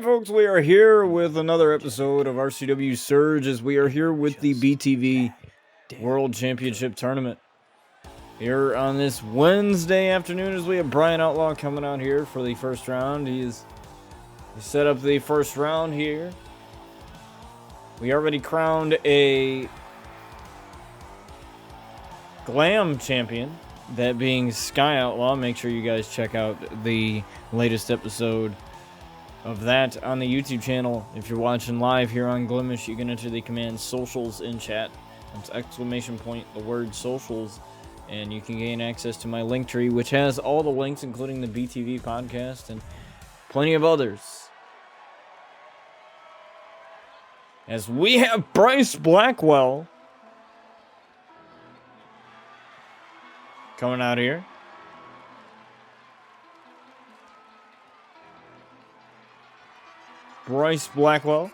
folks, we are here with another episode of RCW Surge as we are here with the BTV World Championship Tournament. Here on this Wednesday afternoon as we have Brian Outlaw coming out here for the first round. He set up the first round here. We already crowned a Glam champion, that being Sky Outlaw. Make sure you guys check out the latest episode of that on the YouTube channel. If you're watching live here on Glimish, you can enter the command socials in chat. That's exclamation point, the word socials, and you can gain access to my link tree, which has all the links, including the BTV podcast and plenty of others. As we have Bryce Blackwell coming out here. Bryce Blackwell.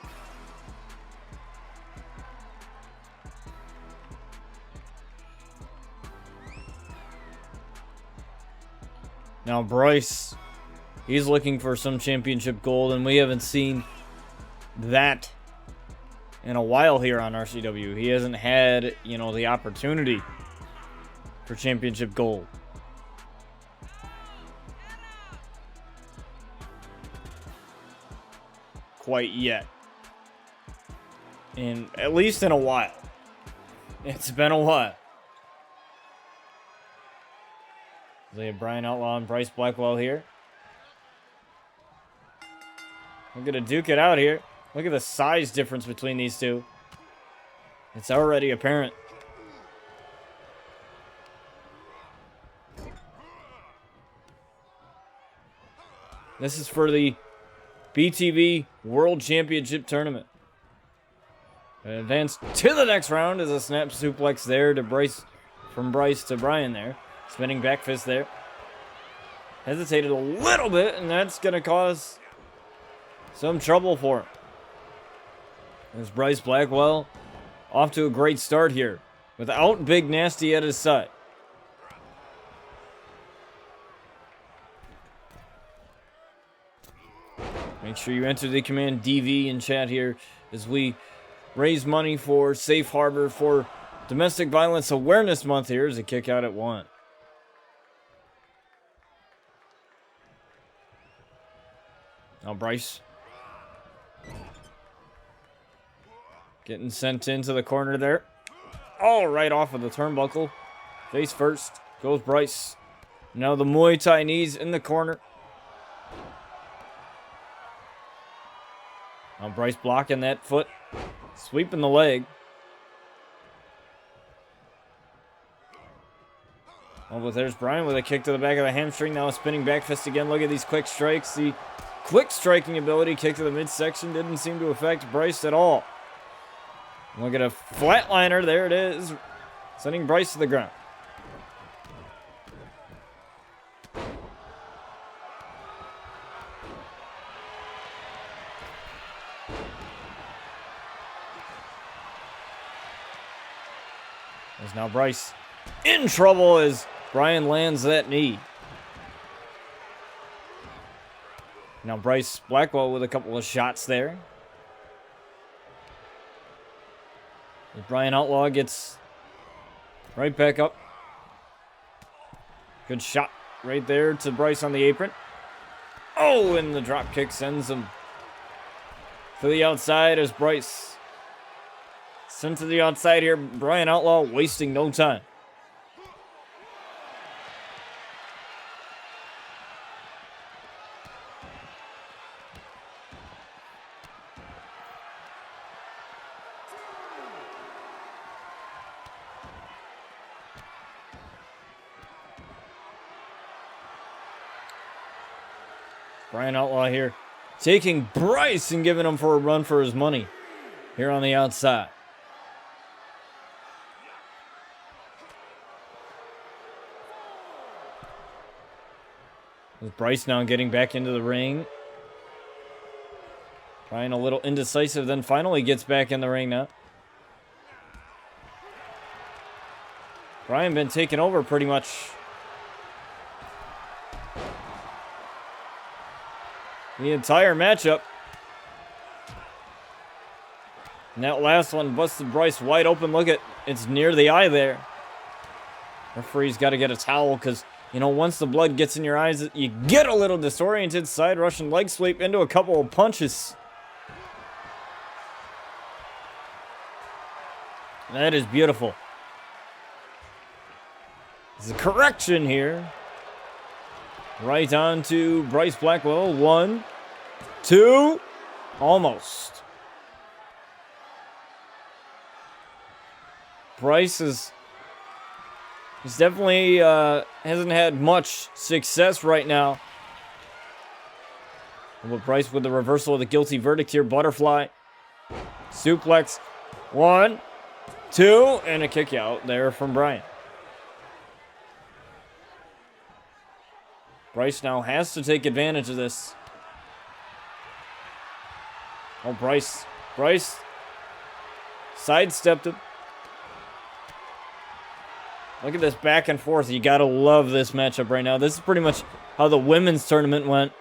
Now Bryce, he's looking for some championship gold, and we haven't seen that in a while here on RCW. He hasn't had, the opportunity for championship gold. Quite yet. At least in a while. It's been a while. They have Brian Outlaw and Bryce Blackwell here. We're going to duke it out here. Look at the size difference between these two. It's already apparent. This is for the BTV World Championship Tournament. Advance to the next round is a snap suplex there to Bryce, from Bryce to Brian there. Spinning back fist there. Hesitated a little bit, and that's going to cause some trouble for him. There's Bryce Blackwell off to a great start here without Big Nasty at his side. Make sure you enter the command DV in chat here as we raise money for Safe Harbor for Domestic Violence Awareness Month. Here is a kick out at 1. Now Bryce getting sent into the corner there. Oh, right off of the turnbuckle. Face first goes Bryce. Now the Muay Thai knees in the corner. Now Bryce blocking that foot, sweeping the leg. Oh, but there's Brian with a kick to the back of the hamstring. Now a spinning back fist again. Look at these quick strikes. The quick striking ability, kick to the midsection, didn't seem to affect Bryce at all. Look at a flatliner. There it is, sending Bryce to the ground. There's now Bryce in trouble as Brian lands that knee. Now Bryce Blackwell with a couple of shots there. As Brian Outlaw gets right back up. Good shot right there to Bryce on the apron. Oh, and the drop kick sends him to the outside as Bryce sent to the outside here. Brian Outlaw wasting no time. Brian Outlaw here taking Bryce and giving him for a run for his money here on the outside. With Bryce now getting back into the ring. Trying a little indecisive, then finally gets back in the ring now. Brian been taken over pretty much the entire matchup. And that last one busted Bryce wide open. Look at, it's near the eye there. Referee's got to get a towel because, you know, once the blood gets in your eyes, you get a little disoriented. Side Russian leg sweep into a couple of punches. That is beautiful. There's a correction here. Right on to Bryce Blackwell. 1, 2, almost. Bryce is... He's definitely hasn't had much success right now. But Bryce with the reversal of the guilty verdict here. Butterfly. Suplex. 1, 2, and a kick out there from Brian. Bryce now has to take advantage of this. Oh, Bryce. Bryce sidestepped him. Look at this back and forth. You gotta love this matchup right now. This is pretty much how the women's tournament went.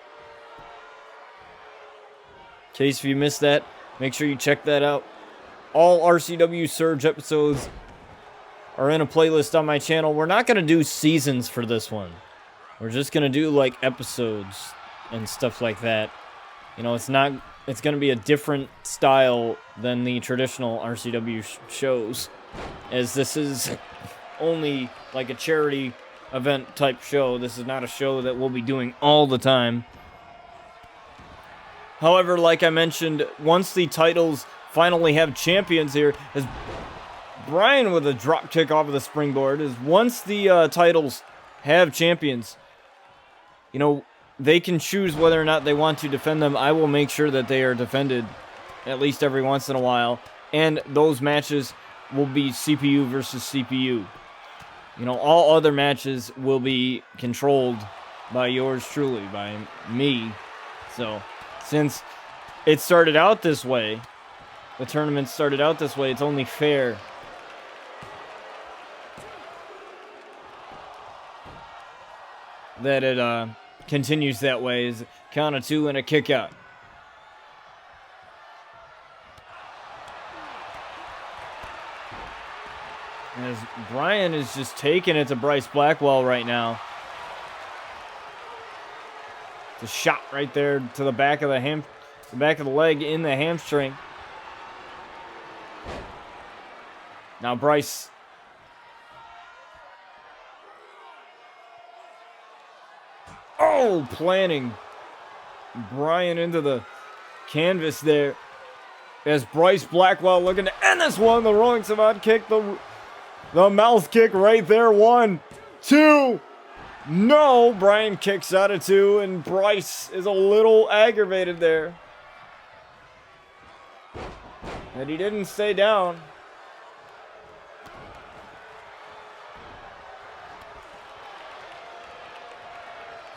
In case if you missed that, make sure you check that out. All RCW Surge episodes are in a playlist on my channel. We're not gonna do seasons for this one. We're just gonna do like episodes and stuff like that. You know, it's gonna be a different style than the traditional RCW shows, as this is only like a charity event type show. This is not a show that we'll be doing all the time. However, like I mentioned, once the titles finally have champions here, as Brian with a drop kick off of the springboard, is once the titles have champions, you know, they can choose whether or not they want to defend them. I will make sure that they are defended at least every once in a while, and those matches will be CPU versus CPU. You know, all other matches will be controlled by yours truly, by me. So, since it started out this way, the tournament started out this way, it's only fair that it continues that way. Is count of 2 and a kick out. As Brian is just taking it to Bryce Blackwell right now. It's a shot right there to the back of the back of the leg in the hamstring. Now Bryce. Oh, planning Brian into the canvas there. As Bryce Blackwell looking to end this one. The rolling savant kick, the mouth kick right there. 1, 2. No, Brian kicks out of 2, and Bryce is a little aggravated there. And he didn't stay down.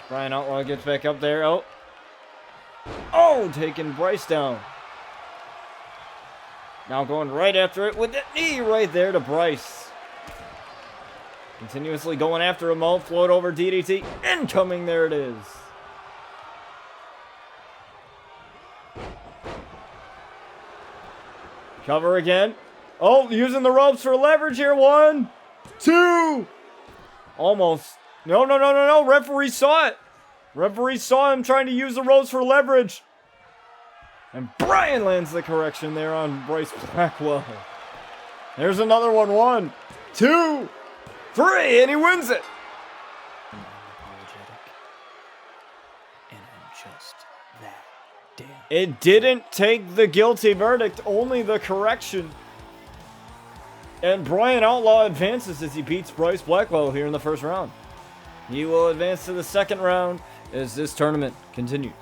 Brian Outlaw gets back up there. Oh, taking Bryce down. Now going right after it with the knee right there to Bryce. Continuously going after him. Float over DDT. Incoming. There it is. Cover again. Oh, using the ropes for leverage here. 1, 2. Almost. No. Referee saw it. Referee saw him trying to use the ropes for leverage. And Brian lands the correction there on Bryce Blackwell. There's another one. 1, 2, 3, and he wins it. I'm unapologetic, and I'm just that damn. It didn't take the guilty verdict, only the correction. And Brian Outlaw advances as he beats Bryce Blackwell here in the first round. He will advance to the second round as this tournament continues.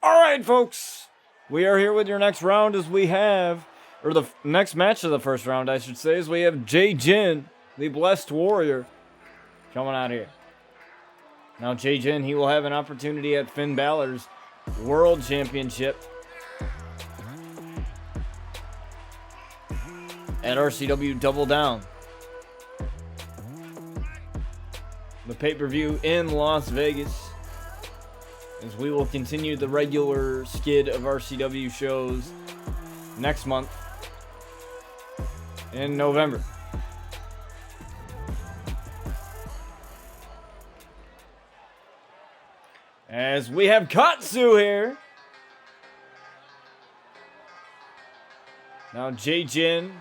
Alright, folks. We are here with your next round as we have, or the next match of the first round, I should say, as we have Jay Jin, the Blessed Warrior, coming out here. Now, Jay Jin, he will have an opportunity at Finn Balor's World Championship at RCW Double Down, the pay-per-view in Las Vegas. as we will continue the regular skid of RCW shows next month in November. As we have Katsu here. Now Jin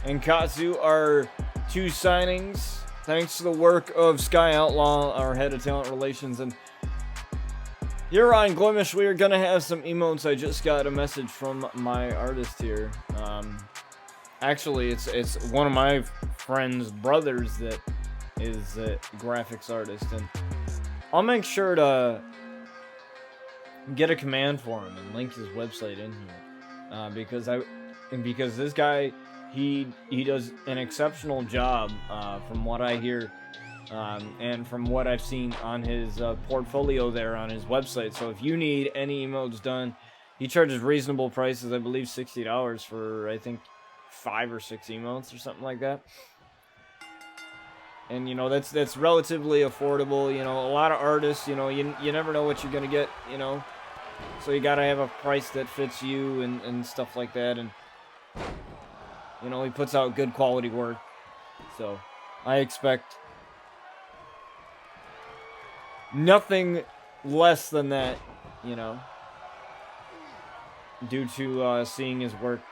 and Katsu are two signings thanks to the work of Sky Outlaw, our head of talent relations. And here on Glimish, we are going to have some emotes. I just got a message from my artist here. Actually, it's one of my friend's brothers that is a graphics artist, and I'll make sure to get a command for him and link his website in here, because this guy he does an exceptional job from what I hear, and from what I've seen on his portfolio there on his website. So if you need any emotes done, he charges reasonable prices. I believe $60 for, I think, 5 or 6 emotes or something like that. And, you know, that's relatively affordable. You know, a lot of artists, you know, you never know what you're going to get, you know. So you got to have a price that fits you and stuff like that. And, you know, he puts out good quality work. So I expect nothing less than that, you know, due to seeing his work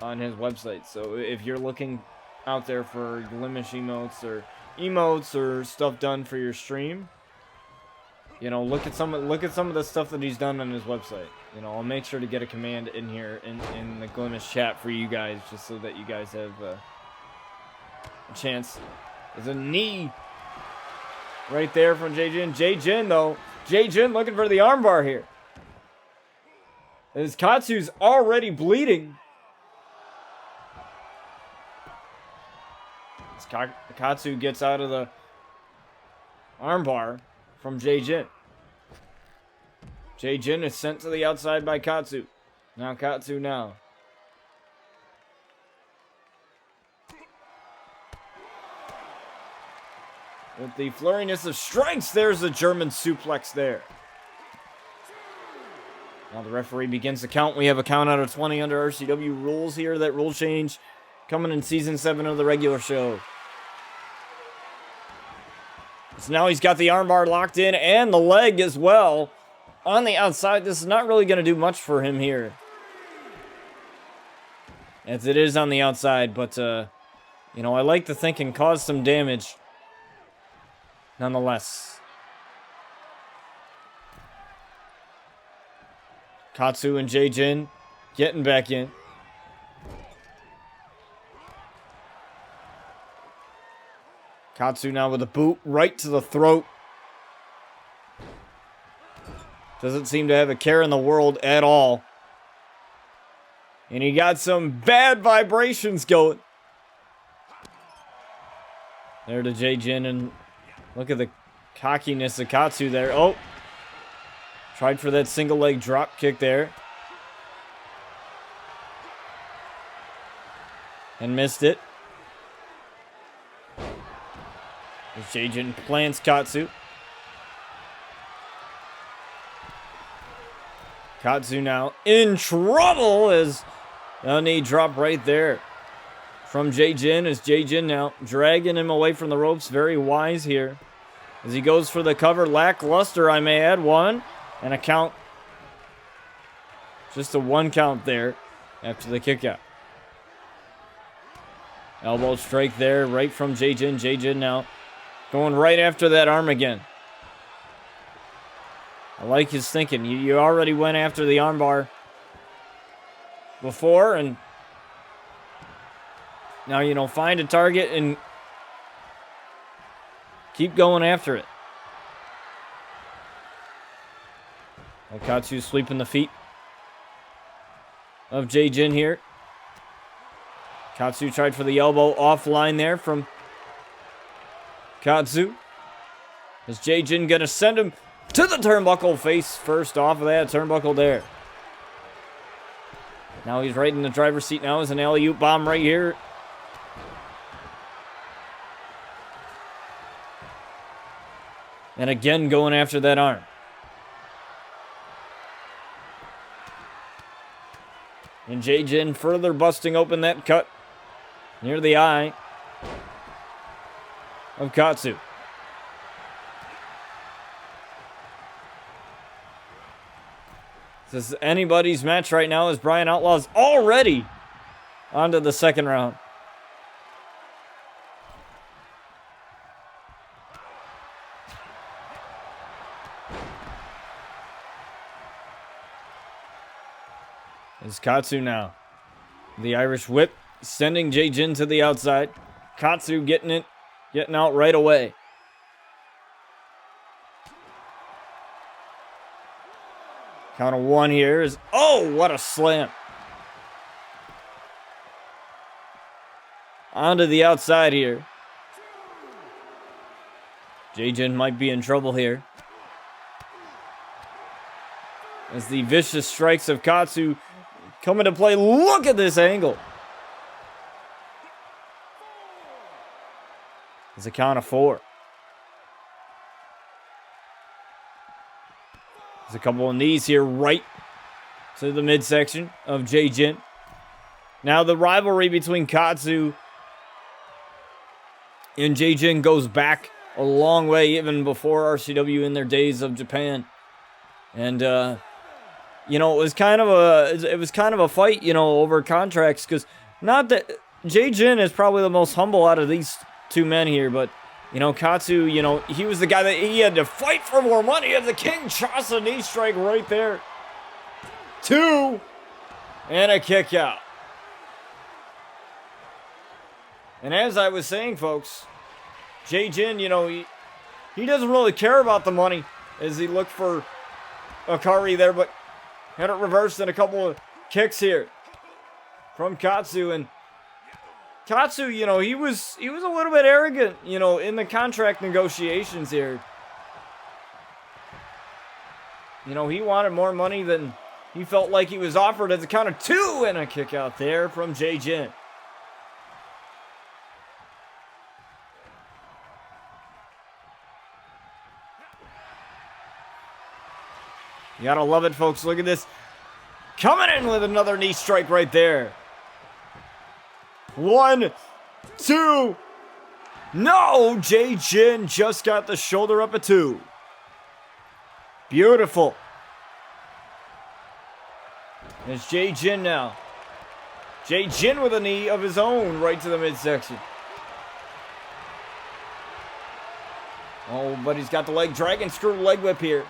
on his website. So if you're looking out there for Glimish emotes or stuff done for your stream, you know, look at some of the stuff that he's done on his website. You know, I'll make sure to get a command in here in the Glimish chat for you guys, just so that you guys have a chance. There's a knee right there from Jin. Jin though, Jin looking for the armbar here. As Katsu's already bleeding. Katsu gets out of the armbar from Jin. Jin is sent to the outside by Katsu. Now Katsu now. With the flurriness of strikes, there's a German suplex there. Now the referee begins the count. We have a count out of 20 under RCW rules here. That rule change coming in Season 7 of the regular show. So now he's got the armbar locked in and the leg as well on the outside. This is not really going to do much for him here, as it is on the outside. But, you know, I like to think and cause some damage nonetheless. Katsu and Jin getting back in. Katsu now with a boot right to the throat. Doesn't seem to have a care in the world at all. And he got some bad vibrations going. There to Jin, and look at the cockiness of Katsu there. Oh! Tried for that single leg drop kick there. And missed it. Jin plants Katsu. Katsu now in trouble as a knee drop right there from Jin, as Jin now dragging him away from the ropes. Very wise here as he goes for the cover. Lackluster, I may add. 1 and a count. Just a 1 count there after the kick out. Elbow strike there right from Jin. Jin now going right after that arm again. I like his thinking. You already went after the armbar before, and now, you know, find a target and keep going after it. Katsu sweeping the feet of Jin here. Katsu tried for the elbow offline there from Katsu. Is Jin gonna send him to the turnbuckle? Face first off of that turnbuckle there. Now he's right in the driver's seat now as an alley-oop bomb right here. And again going after that arm. And J-Jin further busting open that cut near the eye of Katsu. This is anybody's match right now as Brian Outlaw's already onto the second round. It's Katsu now. The Irish whip sending J-Jin to the outside. Katsu getting out right away. Count of one here is, oh, what a slam. Onto the outside here. J-Jin might be in trouble here. As the vicious strikes of Katsu come into play. Look at this angle. It's a count of 4. There's a couple of knees here right to the midsection of J-Jin. Now the rivalry between Katsu and J-Jin goes back a long way, even before RCW in their days of Japan. And you know, it was kind of a fight, you know, over contracts, because not that J-Jin is probably the most humble out of these two men here, but you know, Katsu, you know, he was the guy that he had to fight for more money. He had the Kinshasa knee strike right there. 2 and a kick out. And as I was saying, folks, J-Jin, you know, he doesn't really care about the money as he looked for Akari there, but had it reversed in a couple of kicks here from Katsu. And Katsu, you know, he was a little bit arrogant, you know, in the contract negotiations here. You know, he wanted more money than he felt like he was offered at the count of 2 and a kick out there from J-Jin. You gotta love it, folks. Look at this. Coming in with another knee strike right there. 1, 2. No! J-Jin just got the shoulder up at 2. Beautiful. It's J-Jin now. J-Jin with a knee of his own right to the midsection. Oh, but he's got the leg dragon screw leg whip here.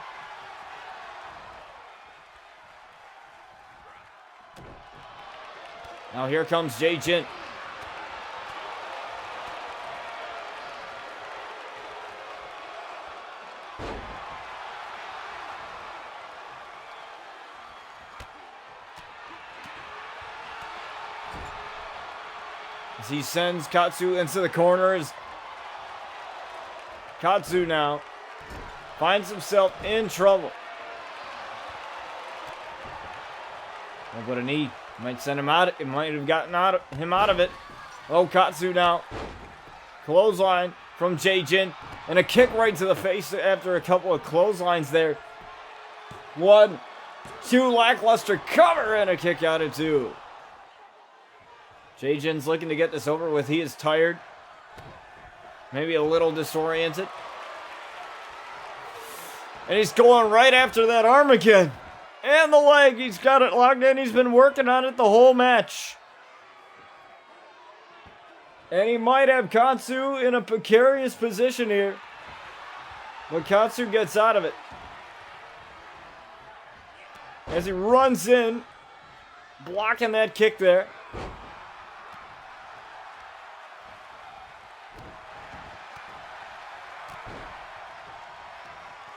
Now here comes J-Jin. As he sends Katsu into the corners. Katsu now finds himself in trouble. Oh, what a knee. Might send him out. It might have gotten him out of it. Oh, Katsu now. Clothesline from J-Jin. And a kick right to the face after a couple of clotheslines there. 1, 2, lackluster cover and a kick out at 2. J-Jin's looking to get this over with. He is tired. Maybe a little disoriented. And he's going right after that arm again. And the leg, he's got it locked in. He's been working on it the whole match. And he might have Katsu in a precarious position here. But Katsu gets out of it. As he runs in, blocking that kick there.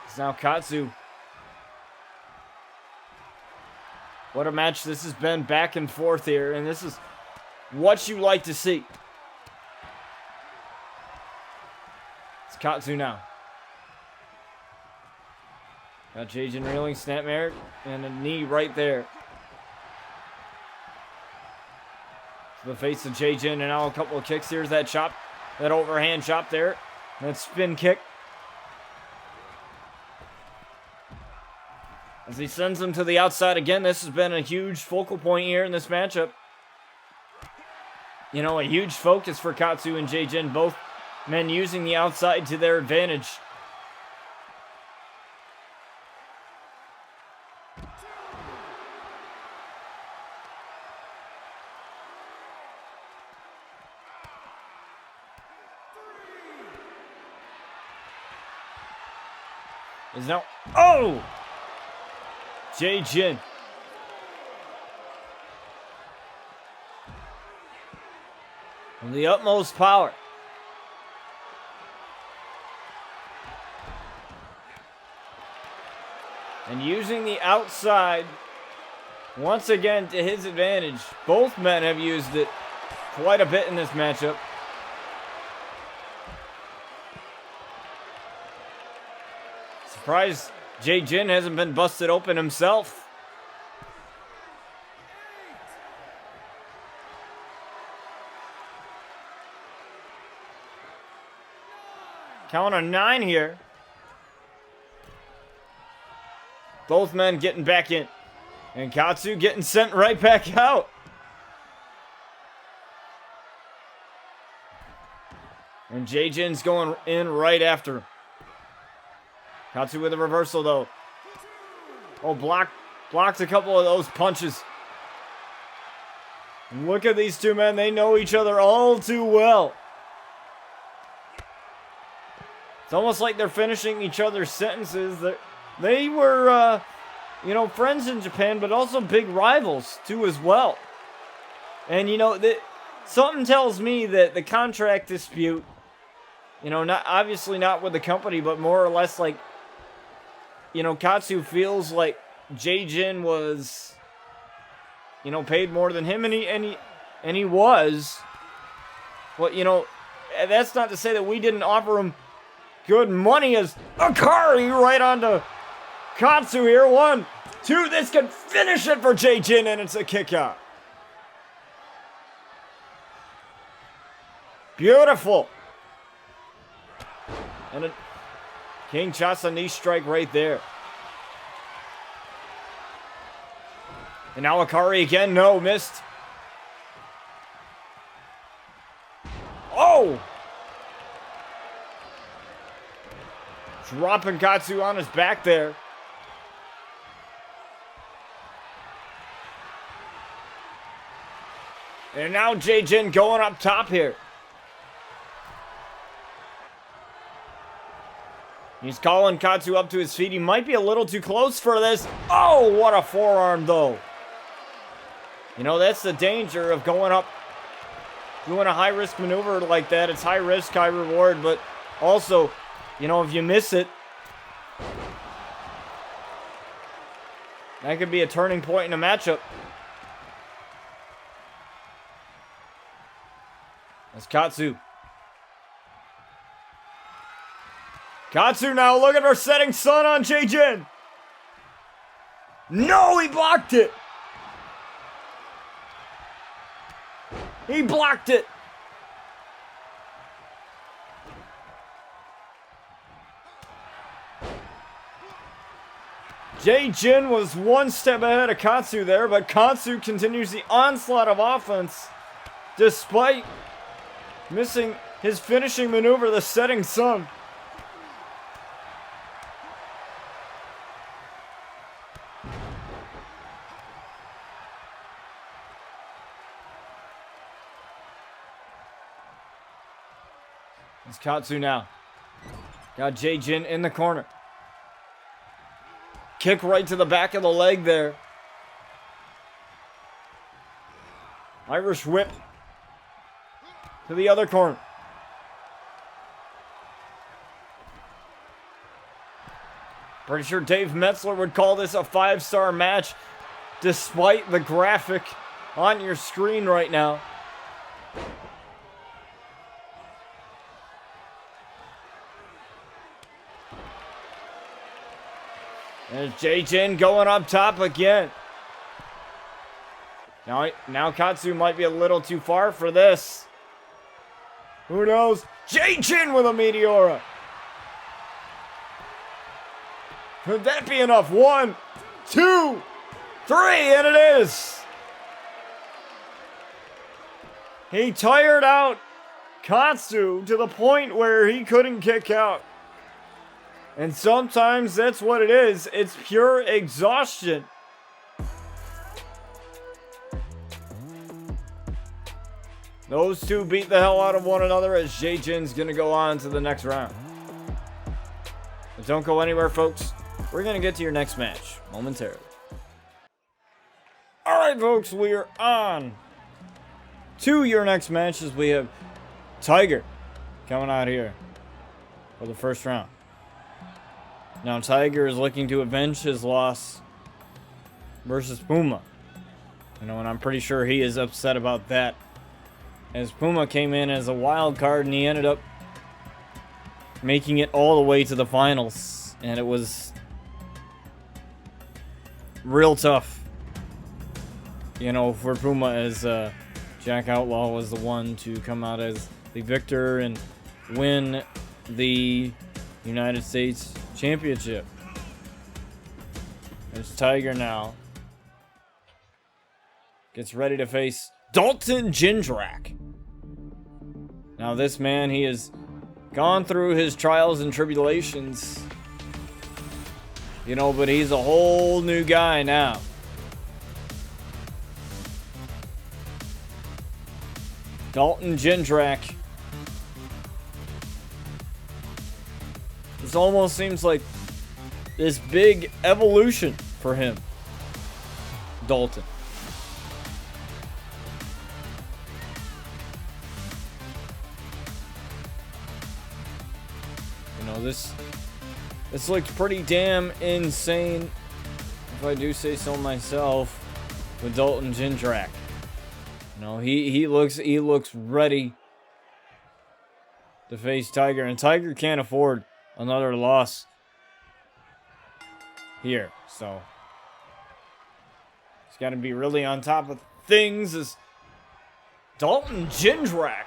It's now Katsu. What a match this has been, back and forth here, and this is what you like to see. It's Katsu now. Got J-Jin reeling, snapmare, and a knee right there. To the face of J-Jin, and now a couple of kicks. Here's that chop, that overhand chop there. That spin kick. As he sends him to the outside again. This has been a huge focal point here in this matchup. You know, a huge focus for Katsu and Jin. Both men using the outside to their advantage. Is now, oh! Jin. From the utmost power. And using the outside once again to his advantage. Both men have used it quite a bit in this matchup. Surprised Jin hasn't been busted open himself. Count on 9 here. Both men getting back in. And Katsu getting sent right back out. And Jin's going in right after him. Katsu with a reversal though. Oh, blocked a couple of those punches. And look at these two men. They know each other all too well. It's almost like they're finishing each other's sentences. They were, you know, friends in Japan, but also big rivals too as well. And, you know, something tells me that the contract dispute, you know, obviously not with the company, but more or less like, you know, Katsu feels like Jin was, you know, paid more than him, and he was. Well, you know, that's not to say that we didn't offer him good money as Akari right onto Katsu here. 1, 2, this can finish it for Jin, and it's a kick out. Beautiful. And a Kinshasa knee strike right there. And now Akari again. No, missed. Oh! Dropping Katsu on his back there. And now Jin going up top here. He's calling Katsu up to his feet. He might be a little too close for this. Oh, what a forearm, though. You know, that's the danger of going up, doing a high-risk maneuver like that. It's high risk, high reward, but also, you know, if you miss it, that could be a turning point in a matchup. That's Katsu. Katsu now looking for setting sun on Jin. No, he blocked it. He blocked it. Jin was one step ahead of Katsu there, but Katsu continues the onslaught of offense despite missing his finishing maneuver, the setting sun. It's Katsu now. Got Jin in the corner. Kick right to the back of the leg there. Irish whip to the other corner. Pretty sure Dave Metzler would call this a 5-star match despite the graphic on your screen right now. There's Jin going up top again. Now Katsu might be a little too far for this. Who knows? Jin with a Meteora. Could that be enough? 1, 2, 3, and it is. He tired out Katsu to the point where he couldn't kick out. And sometimes that's what it is. It's pure exhaustion. Those two beat the hell out of one another as Jae-Jin's going to go on to the next round. But don't go anywhere, folks. We're going to get to your next match momentarily. Alright, folks, we are on to your next match as we have Tiger coming out here for the first round. Now, Tiger is looking to avenge his loss versus Puma. And I'm pretty sure he is upset about that, as Puma came in as a wild card and he ended up making it all the way to the finals. And it was real tough, for Puma, as Jack Outlaw was the one to come out as the victor and win the United States Championship. There's Tiger now. Gets ready to face Dalton Jindrak. Now this man, he has gone through his trials and tribulations, but he's a whole new guy now. Dalton Jindrak. This almost seems like this big evolution for him. Dalton. This looks pretty damn insane, if I do say so myself, with Dalton Jindrak. He looks ready to face Tiger, and Tiger can't afford another loss here, so he's got to be really on top of things. As Dalton Jindrak,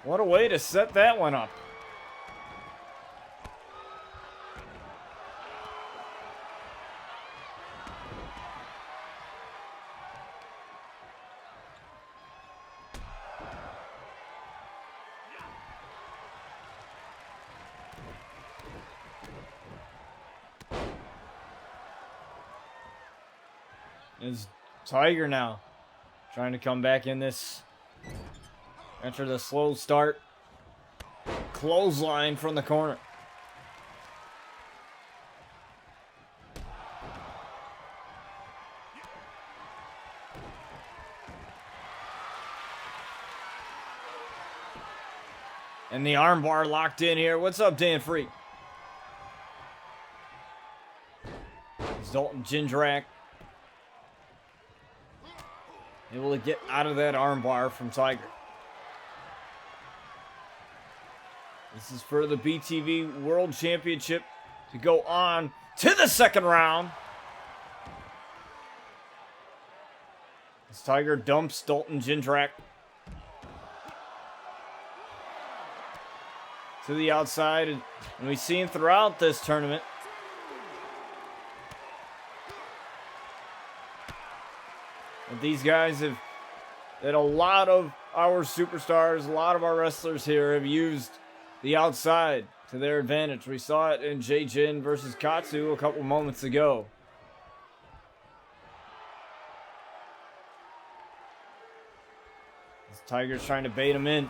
what a way to set that one up. Is Tiger now trying to come back in this after the slow start. Clothesline from the corner. And the armbar locked in here. What's up, Dan Free? It's Dalton Jindrak able to get out of that armbar from Tiger. This is for the BTV World Championship to go on to the second round. As Tiger dumps Dalton Jindrak to the outside, and we've seen throughout this tournament that these guys that a lot of our superstars, a lot of our wrestlers here have used the outside to their advantage. We saw it in Jae-Jin versus Katsu a couple moments ago. This Tiger's trying to bait him in.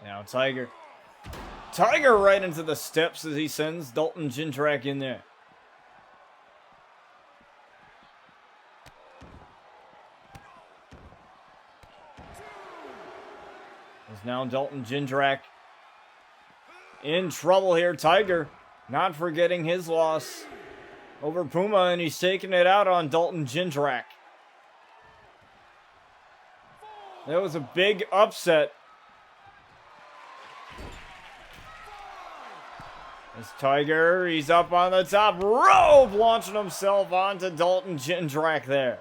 Now Tiger right into the steps as he sends Dalton Jindrak in there. As now Dalton Jindrak in trouble here. Tiger not forgetting his loss over Puma, and he's taking it out on Dalton Jindrak. That was a big upset. As Tiger, he's up on the top rope, launching himself onto Dalton Jindrak there.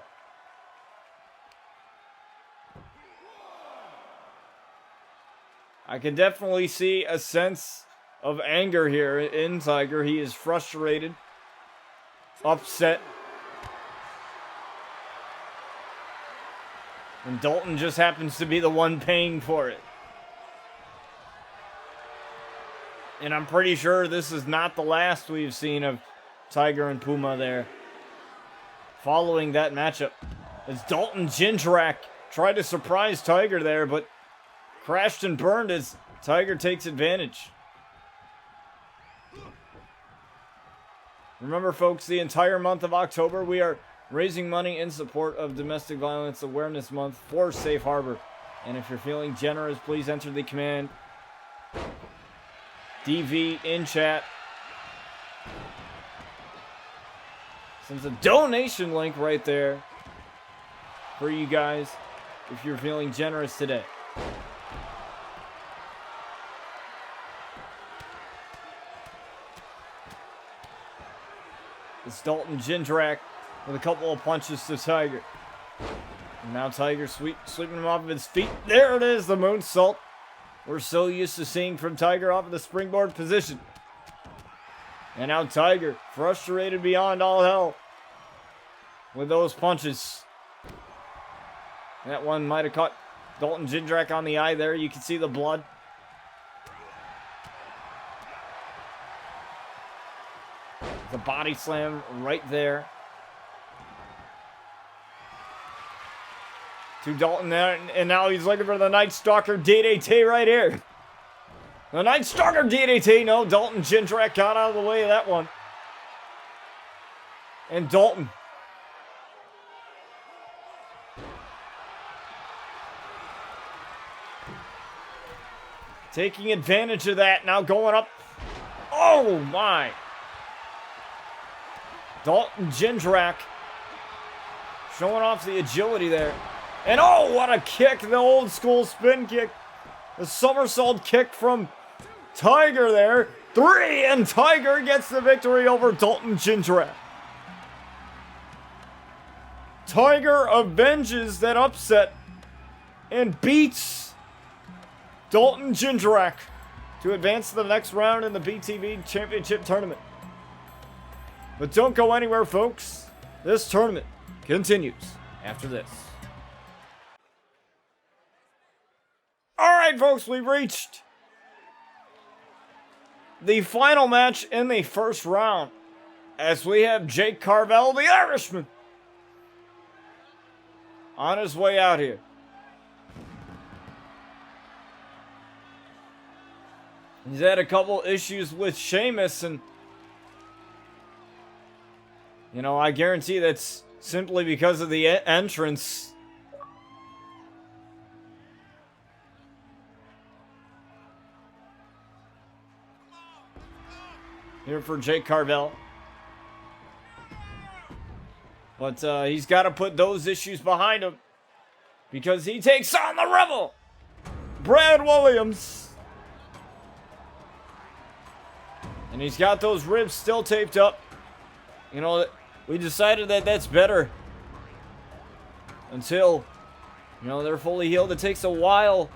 I can definitely see a sense of anger here in Tiger. He is frustrated, upset. And Dalton just happens to be the one paying for it. And I'm pretty sure this is not the last we've seen of Tiger and Puma there. Following that matchup, as Dalton Jindrak tried to surprise Tiger there, but crashed and burned as Tiger takes advantage. Remember, folks, the entire month of October, we are raising money in support of Domestic Violence Awareness Month for Safe Harbor. And if you're feeling generous, please enter the command DV in chat. Sends a donation link right there for you guys if you're feeling generous today. It's Dalton Jindrak with a couple of punches to Tiger. And now Tiger sweeping him off of his feet. There it is, the moonsault. We're so used to seeing from Tiger off of the springboard position. And now Tiger, frustrated beyond all hell with those punches. That one might have caught Dalton Jindrak on the eye there. You can see the blood. The body slam right there to Dalton there, and now he's looking for the Night Stalker DDT right here. The Night Stalker DDT. No, Dalton Jindrak got out of the way of that one. And Dalton taking advantage of that, now going up. Oh my. Dalton Jindrak showing off the agility there. And oh, what a kick, the old school spin kick. The somersault kick from Tiger there. 3, and Tiger gets the victory over Dalton Jindrak. Tiger avenges that upset and beats Dalton Jindrak to advance to the next round in the BTV Championship tournament. But don't go anywhere, folks. This tournament continues after this. Alright, folks, we've reached the final match in the first round, as we have Jake Carvel, the Irishman, on his way out here. He's had a couple issues with Sheamus, and you know, I guarantee that's simply because of the entrance. Here for Jake Carvel. But he's got to put those issues behind him, because he takes on the Rebel, Brad Williams. And he's got those ribs still taped up. You know, we decided that that's better until, you know, they're fully healed. It takes a while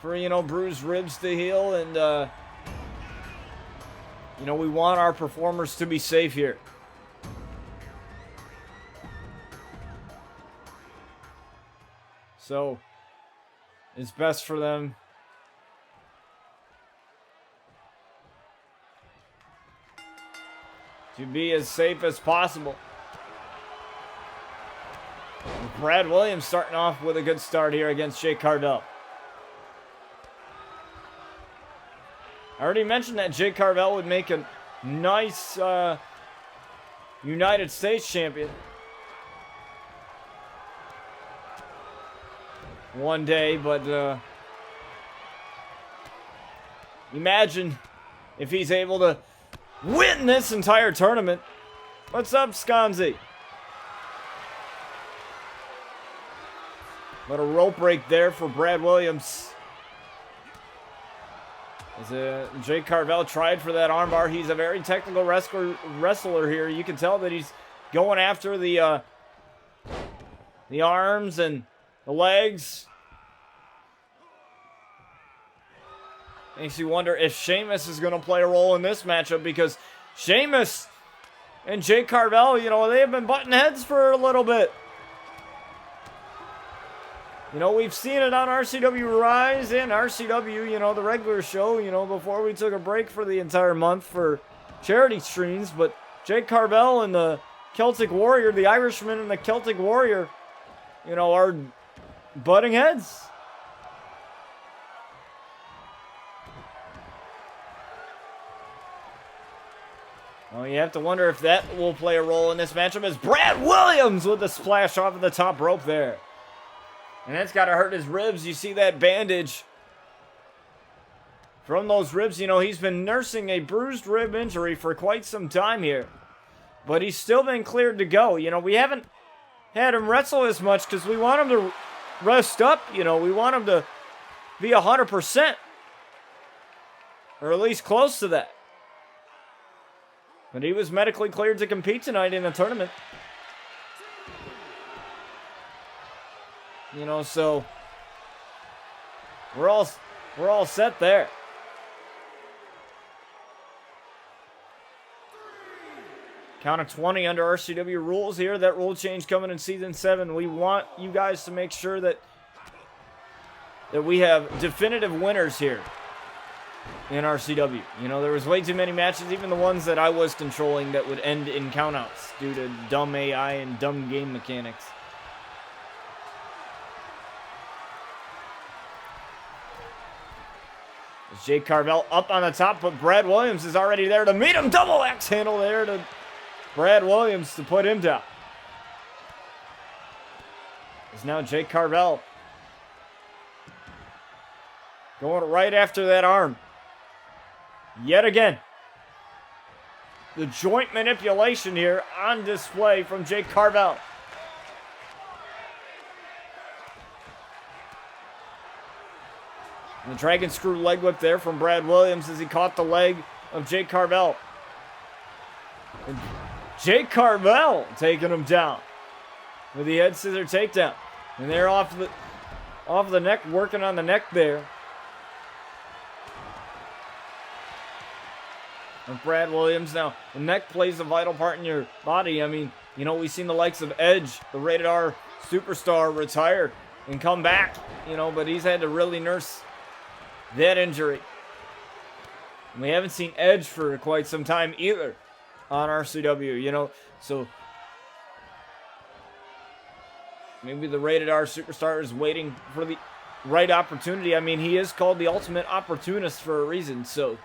for, you know, bruised ribs to heal, and you know, we want our performers to be safe here. So, it's best for them to be as safe as possible. Brad Williams starting off with a good start here against Jake Carvel. I already mentioned that Jake Carvel would make a nice United States champion one day, but imagine if he's able to win this entire tournament. What's up, Sconzi? But a rope break there for Brad Williams. As Jake Carvel tried for that armbar. He's a very technical wrestler here. You can tell that he's going after the arms and the legs. Makes you wonder if Sheamus is going to play a role in this matchup, because Sheamus and Jake Carvel, you know, they have been butting heads for a little bit. You know, we've seen it on RCW Rise and RCW, you know, the regular show, you know, before we took a break for the entire month for charity streams. But Jake Carvel and the Celtic Warrior, the Irishman and the Celtic Warrior, you know, are butting heads. Well, you have to wonder if that will play a role in this matchup, as Brad Williams with the splash off of the top rope there. And that's got to hurt his ribs. You see that bandage from those ribs. You know, he's been nursing a bruised rib injury for quite some time here. But he's still been cleared to go. You know, we haven't had him wrestle as much because we want him to rest up. You know, we want him to be 100%. Or at least close to that. But he was medically cleared to compete tonight in the tournament. You know, so we're all set there. Count of 20 under RCW rules here. That rule change coming in Season 7. We want you guys to make sure that we have definitive winners here in RCW. You know, there was way too many matches, even the ones that I was controlling, that would end in countouts due to dumb AI and dumb game mechanics. Jake Carvel up on the top, but Brad Williams is already there to meet him. Double axe handle there to Brad Williams to put him down. It's now Jake Carvel going right after that arm. Yet again. The joint manipulation here on display from Jake Carvel. And the dragon screw leg whip there from Brad Williams as he caught the leg of Jake Carvel. And Jake Carvel taking him down with the head scissor takedown. And they're off the neck, working on the neck there. And Brad Williams, now, the neck plays a vital part in your body. I mean, you know, we've seen the likes of Edge, the rated R superstar, retire and come back, you know, but he's had to really nurse that injury. And we haven't seen Edge for quite some time either on RCW, you know, so maybe the rated R superstar is waiting for the right opportunity. I mean, he is called the ultimate opportunist for a reason, so.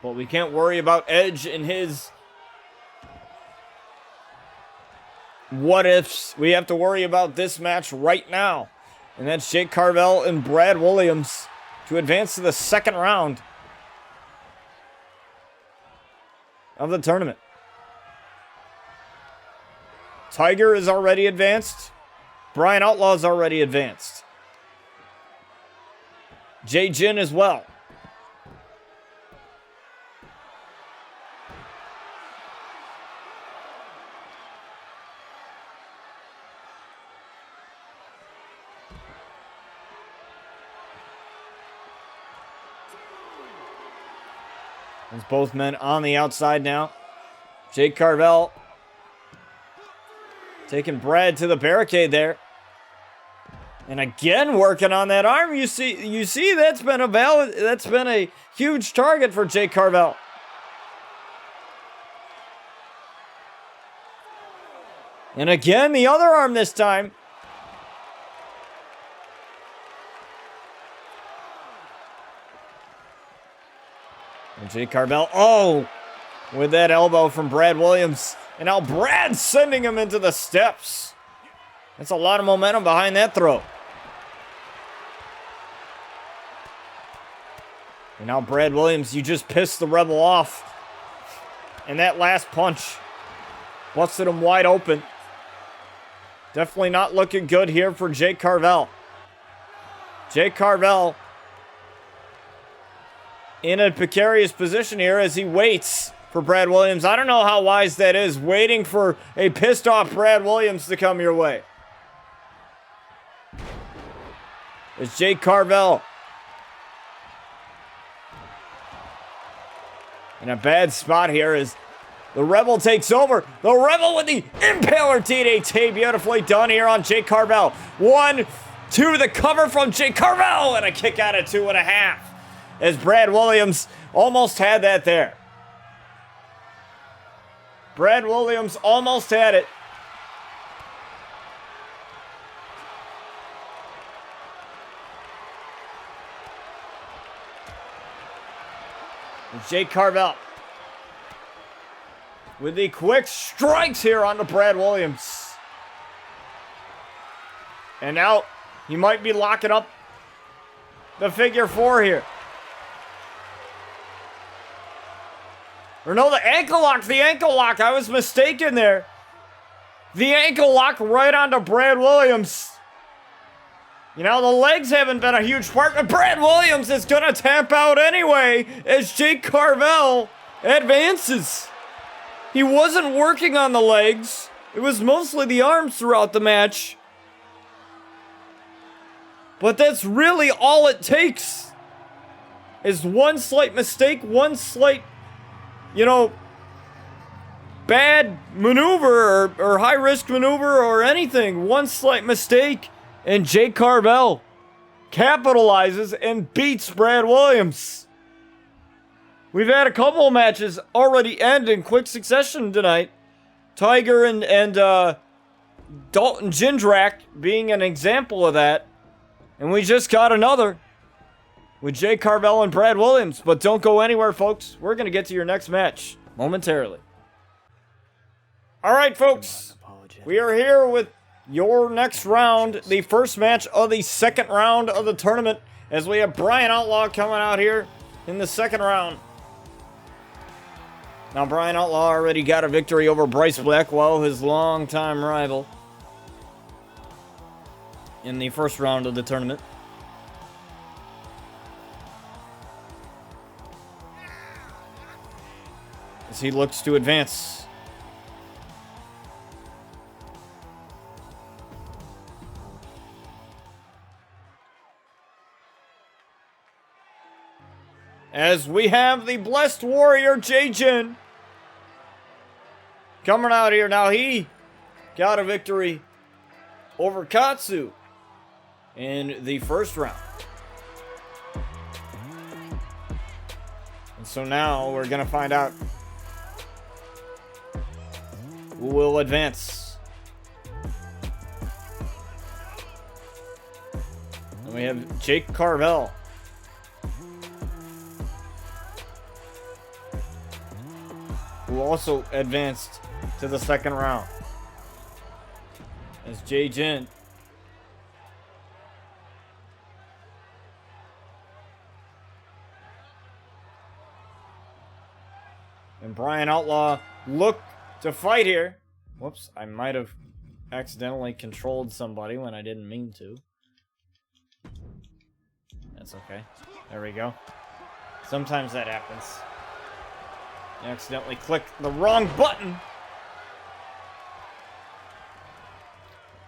But we can't worry about Edge and his what ifs. We have to worry about this match right now. And that's Jake Carvel and Brad Williams to advance to the second round of the tournament. Tiger is already advanced. Brian Outlaw is already advanced. Jay Jin as well. There's both men on the outside now. Jake Carvel taking Brad to the barricade there. And again working on that arm. You see that's been a huge target for Jake Carvel. And again the other arm this time. And Jake Carvel, with that elbow from Brad Williams. And now Brad sending him into the steps. That's a lot of momentum behind that throw. And now Brad Williams, you just pissed the Rebel off. And that last punch busted him wide open. Definitely not looking good here for Jake Carvel. Jake Carvel in a precarious position here as he waits for Brad Williams. I don't know how wise that is, waiting for a pissed off Brad Williams to come your way. It's Jake Carvel. In a bad spot here as the Rebel takes over. The Rebel with the Impaler DDT. Beautifully done here on Jake Carvel. 1, 2, the cover from Jake Carvel. And a kick out of 2.5. As Brad Williams almost had that there. Brad Williams almost had it. Jake Carvel with the quick strikes here onto Brad Williams. And now he might be locking up the figure 4 here. Or no, the ankle lock. The ankle lock. I was mistaken there. The ankle lock right onto Brad Williams. You know, the legs haven't been a huge part, but Brad Williams is going to tap out anyway as Jake Carvel advances. He wasn't working on the legs. It was mostly the arms throughout the match. But that's really all it takes. Is one slight mistake, one slight, you know, bad maneuver or high-risk maneuver or anything. One slight mistake. And Jake Carvel capitalizes and beats Brad Williams. We've had a couple of matches already end in quick succession tonight. Tiger and Dalton Jindrak being an example of that. And we just got another with Jake Carvel and Brad Williams. But don't go anywhere, folks. We're going to get to your next match momentarily. All right, folks. We are here with your next round, the first match of the second round of the tournament, as we have Brian Outlaw coming out here in the second round. Now, Brian Outlaw already got a victory over Bryce Blackwell, his longtime rival, in the first round of the tournament. As he looks to advance. As we have the Blessed Warrior, Jay-Jin, coming out here. Now, he got a victory over Katsu in the first round. And so now we're going to find out who will advance. And we have Jake Carvel, who also advanced to the second round. As Jay-Jin and Brian Outlaw look to fight here. Whoops, I might have accidentally controlled somebody when I didn't mean to. That's okay. There we go. Sometimes that happens. You accidentally click the wrong button.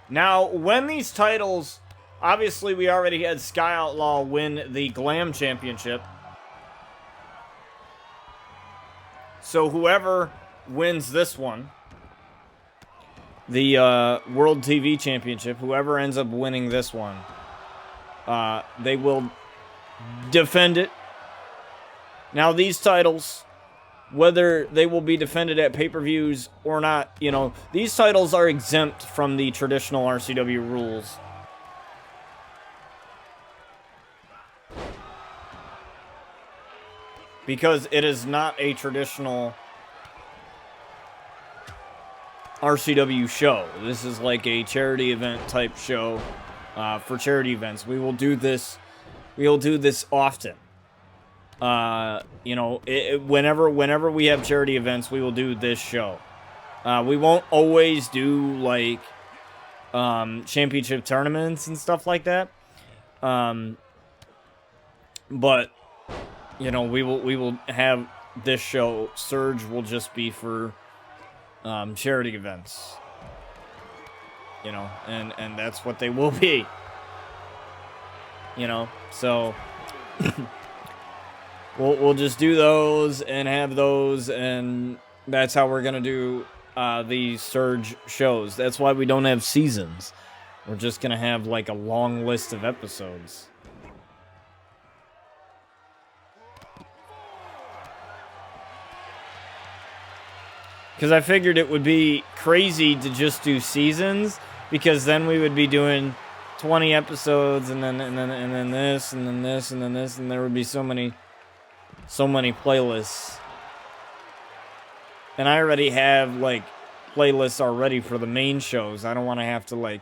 Now, when these titles, obviously we already had Sky Outlaw win the Glam Championship. So whoever wins this one, the World TV Championship, whoever ends up winning this one, they will defend it. Now, these titles, whether they will be defended at pay-per-views or not, you know, these titles are exempt from the traditional RCW rules. Because it is not a traditional RCW show. This is like a charity event type show for charity events. We will do this often. You know, whenever we have charity events, we will do this show. We won't always do like championship tournaments and stuff like that. But you know, we will have this show. Surge will just be for charity events. You know, and that's what they will be. You know, so we'll just do those and have those, and that's how we're gonna do these Surge shows. That's why we don't have seasons. We're just gonna have like a long list of episodes. Because I figured it would be crazy to just do seasons, because then we would be doing 20 episodes and then this and then this and then this, and there would be so many playlists. And I already have like playlists already for the main shows. I don't want to have to like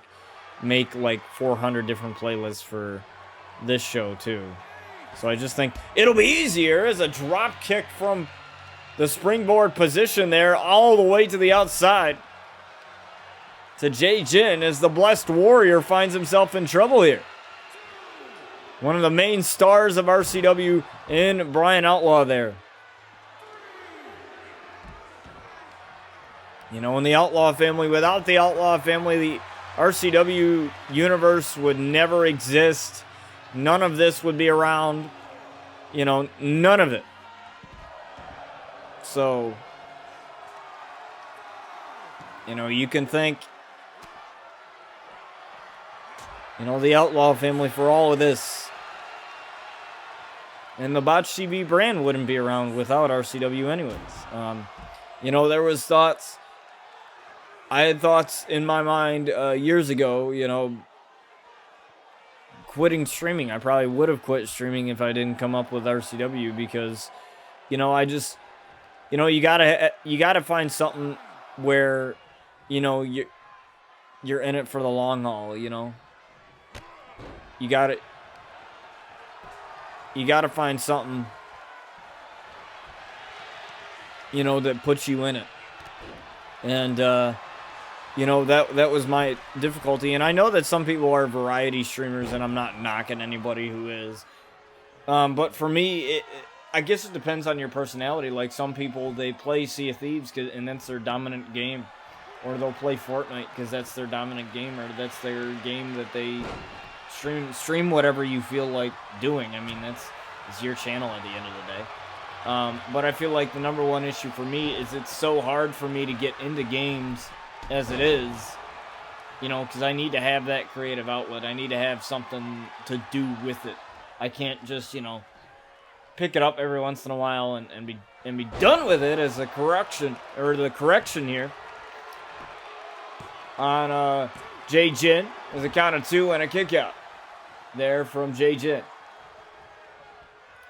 make like 400 different playlists for this show too. So I just think it'll be easier as a drop kick from the springboard position there all the way to the outside to Jay Jin as the Blessed Warrior finds himself in trouble here. One of the main stars of RCW in Brian Outlaw there. You know, in the Outlaw family, without the Outlaw family, the RCW universe would never exist. None of this would be around. You know, none of it. So, you know, you can thank, you know, the Outlaw family for all of this. And the Botch TV brand wouldn't be around without RCW anyways. You know, there was thoughts. I had thoughts in my mind years ago, you know, quitting streaming. I probably would have quit streaming if I didn't come up with RCW, because, you know, I just, you know, you gotta find something where, you know, you're in it for the long haul. You know, you gotta find something, you know, that puts you in it. And you know, that was my difficulty. And I know that some people are variety streamers, and I'm not knocking anybody who is. But for me, I guess it depends on your personality. Like, some people, they play Sea of Thieves and that's their dominant game. Or they'll play Fortnite because that's their dominant game, or that's their game that they stream whatever you feel like doing. I mean, it's your channel at the end of the day. But I feel like the number one issue for me is it's so hard for me to get into games as it is, you know, because I need to have that creative outlet. I need to have something to do with it. I can't just, you know, pick it up every once in a while and be done with it as a correction, or the correction here on Jay Jin. There's a count of 2 and a kick out there from Jay Jin.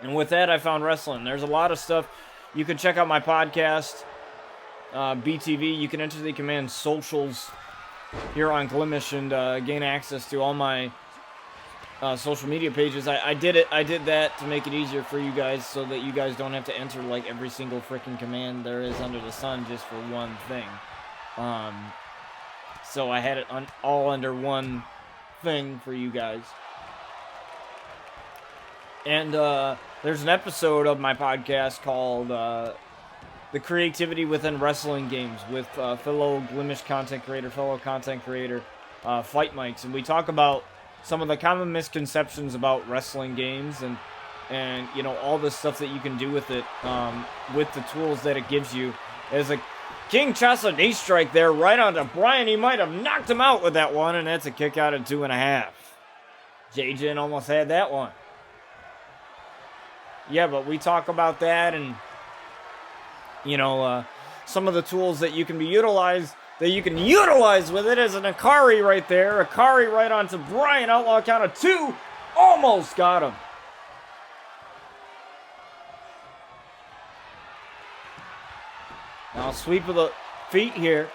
And with that, I found wrestling. There's a lot of stuff. You can check out my podcast, BTV. You can enter the command socials here on Glimish and gain access to all my social media pages. I did that to make it easier for you guys, so that you guys don't have to enter like every single freaking command there is under the sun just for one thing. So I had it all under one thing for you guys. And there's an episode of my podcast called The Creativity Within Wrestling Games with fellow Glimish content creator, Fight Mics. And we talk about some of the common misconceptions about wrestling games, and you know, all the stuff that you can do with it, with the tools that it gives you. There's a King Chasa knee strike there right onto Brian. He might have knocked him out with that one, and that's a kick out at 2.5. Jay Jin almost had that one. Yeah, but we talk about that, and you know, some of the tools that you can utilize with it. As an Akari right there. Akari right onto Brian. Outlaw count of 2. Almost got him. Now sweep of the feet here.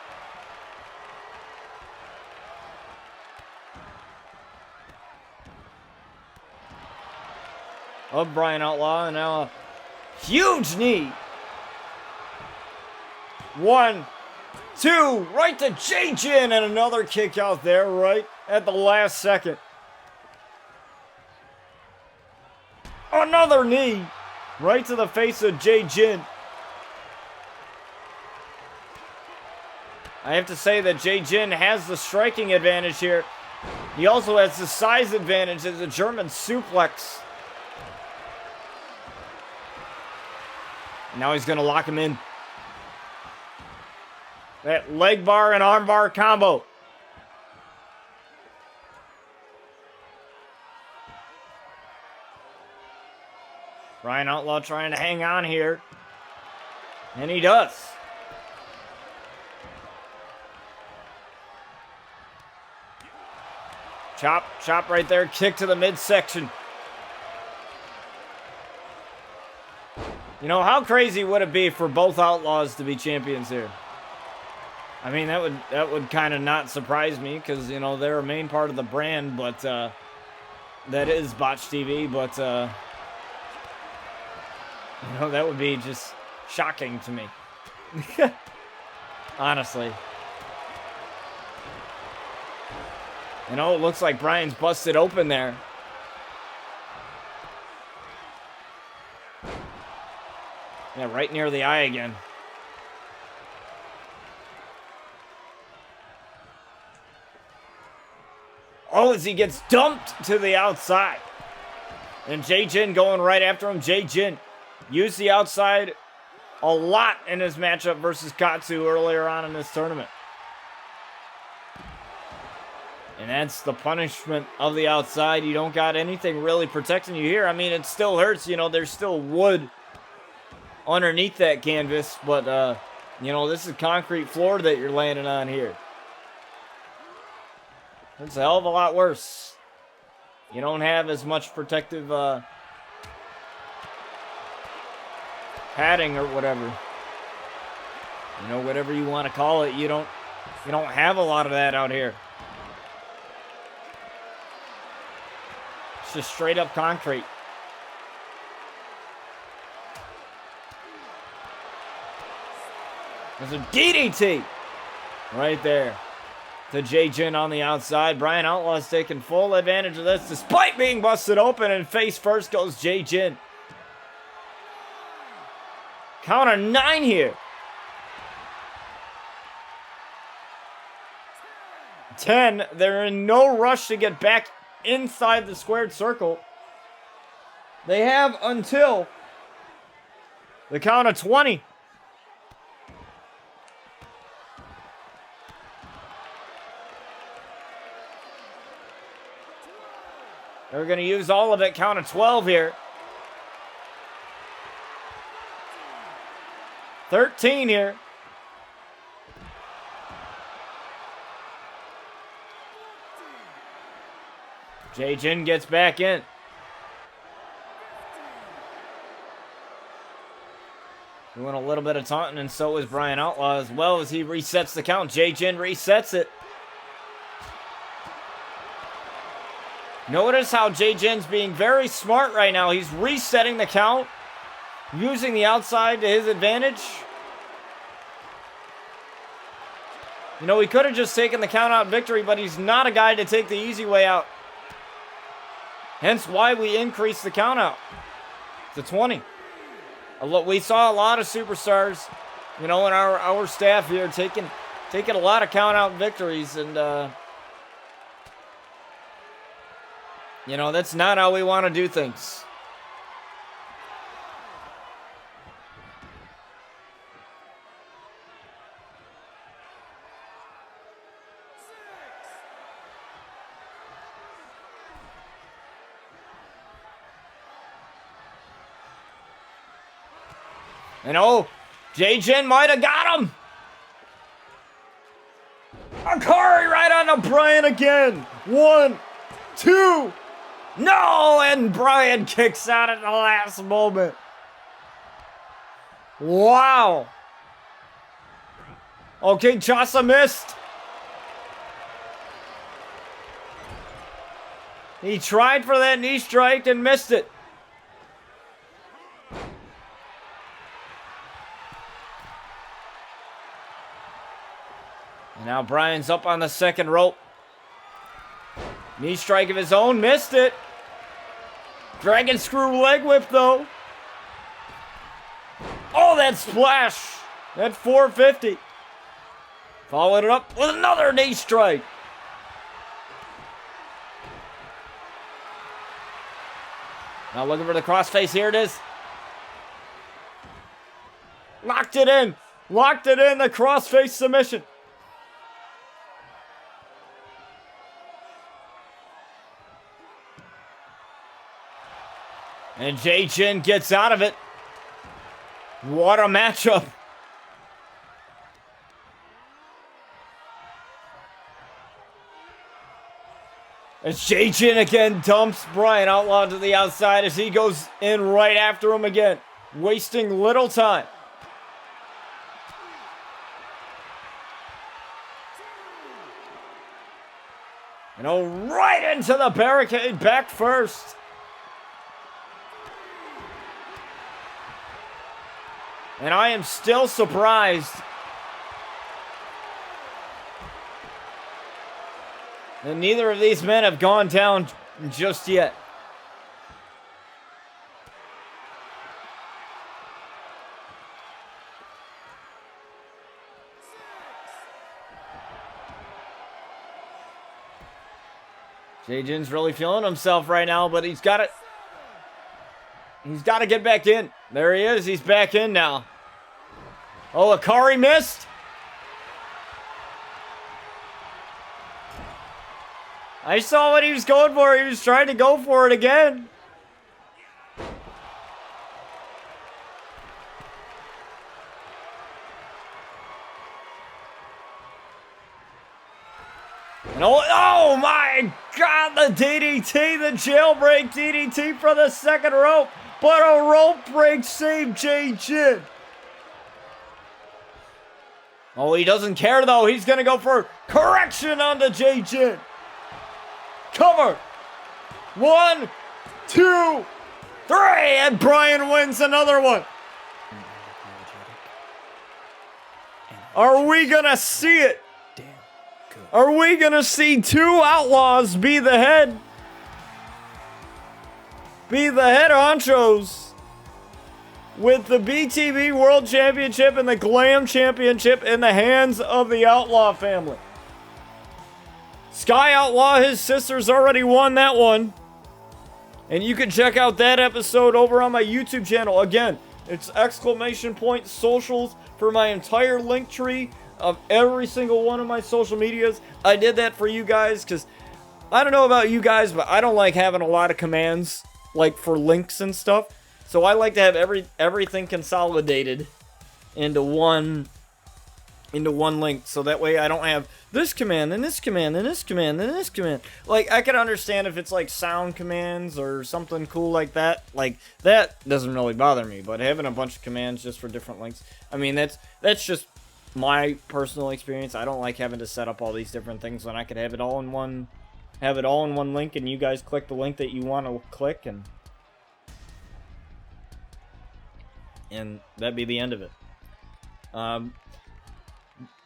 Of Brian Outlaw, and now a huge knee. 1, 2, right to Jay Jin, and another kick out there right at the last second. Another knee right to the face of Jay Jin. I have to say that Jay Jin has the striking advantage here. He also has the size advantage as a German suplex. Now he's going to lock him in. That leg bar and arm bar combo. Brian Outlaw trying to hang on here. And he does. Chop, chop right there. Kick to the midsection. You know, how crazy would it be for both Outlaws to be champions here? I mean, that would kind of not surprise me because, you know, they're a main part of the brand, but that is Botch TV, but you know, that would be just shocking to me. Honestly. You know, it looks like Brian's busted open there. Yeah, right near the eye again. Oh, as he gets dumped to the outside. And Jay Jin going right after him. Jay Jin used the outside a lot in his matchup versus Katsu earlier on in this tournament. And that's the punishment of the outside. You don't got anything really protecting you here. I mean, it still hurts. You know, there's still wood underneath that canvas. But, you know, this is concrete floor that you're landing on here. It's a hell of a lot worse. You don't have as much protective padding or whatever. You know, whatever you want to call it. You don't have a lot of that out here. It's just straight up concrete. There's a DDT right there to Jay Jin on the outside. Brian Outlaw's taking full advantage of this despite being busted open, and face first goes Jay Jin. Count of 9 here. 10. They're in no rush to get back inside the squared circle. They have until the count of 20. They're going to use all of it. Count of 12 here. 13 here. Jay Jin gets back in. Doing a little bit of taunting, and so is Brian Outlaw as well as he resets the count. Jay Jin resets it. Notice how Jay Jin's being very smart right now. He's resetting the count, using the outside to his advantage. You know, he could have just taken the count out victory, but he's not a guy to take the easy way out. Hence why we increased the count out to 20. We saw a lot of superstars, you know, in our staff here taking a lot of count out victories, and you know, that's not how we want to do things. And oh, Jay Jin might have got him. Akari right on to Brian again. 1, 2. No, and Brian kicks out at the last moment. Wow. Okay, Chasa missed. He tried for that knee strike and missed it. And now Brian's up on the second rope. Knee strike of his own, missed it. Dragon screw leg whip though. Oh, that splash. That 450. Followed it up with another knee strike. Now looking for the crossface. Here it is. Locked it in. Locked it in. The crossface submission. And Jin gets out of it. What a matchup. As Jin again dumps Brian Outlaw to the outside as he goes in right after him again, wasting little time. And right into the barricade, back first. And I am still surprised that neither of these men have gone down just yet. Jin's really feeling himself right now, but he's got it. He's got to get back in. There he is. He's back in now. Oh, Akari missed. I saw what he was going for. He was trying to go for it again. And oh my God, the DDT, the jailbreak DDT for the second rope. But a rope break saved Jin. Oh, he doesn't care though. He's going to go for correction onto Jin. Cover. 1, 2, 3. And Brian wins another one. Are we going to see it? Are we going to see 2 Outlaws be the head? Be the head honchos with the BTV World Championship and the Glam Championship in the hands of the Outlaw family. Sky Outlaw, his sisters already won that one. And you can check out that episode over on my YouTube channel. Again, it's ! socials for my entire link tree of every single one of my social medias. I did that for you guys because I don't know about you guys, but I don't like having a lot of commands like for links and stuff. So I like to have everything consolidated into one link, so that way I don't have this command and this command and this command and this command. Like, I can understand if it's like sound commands or something cool like that. Like, that doesn't really bother me, but having a bunch of commands just for different links, I mean, that's just my personal experience. I don't like having to set up all these different things when I could have it all in one link, and you guys click the link that you want to click, and that'd be the end of it.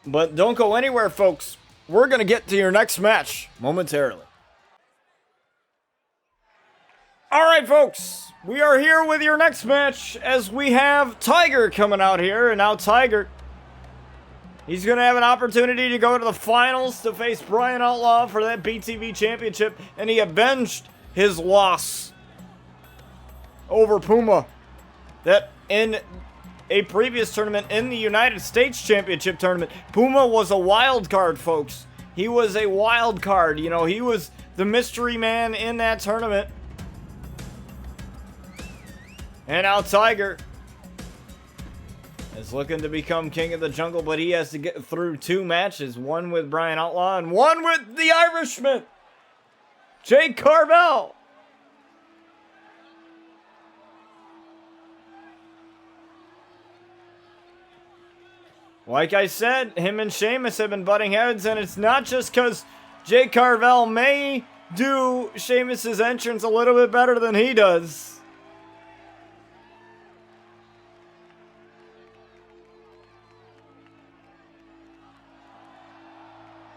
But don't go anywhere, folks. We're going to get to your next match momentarily. Alright, folks. We are here with your next match as we have Tiger coming out here. And now Tiger, he's going to have an opportunity to go to the finals to face Brian Outlaw for that BTV Championship. And he avenged his loss over Puma. That in a previous tournament in the United States Championship tournament, Puma was a wild card, folks. He was a wild card. You know, he was the mystery man in that tournament. And now Tiger is looking to become king of the jungle, but he has to get through 2 matches. One with Brian Outlaw and one with the Irishman, Jake Carvel. Like I said, him and Sheamus have been butting heads, and it's not just because Jake Carvel may do Sheamus's entrance a little bit better than he does.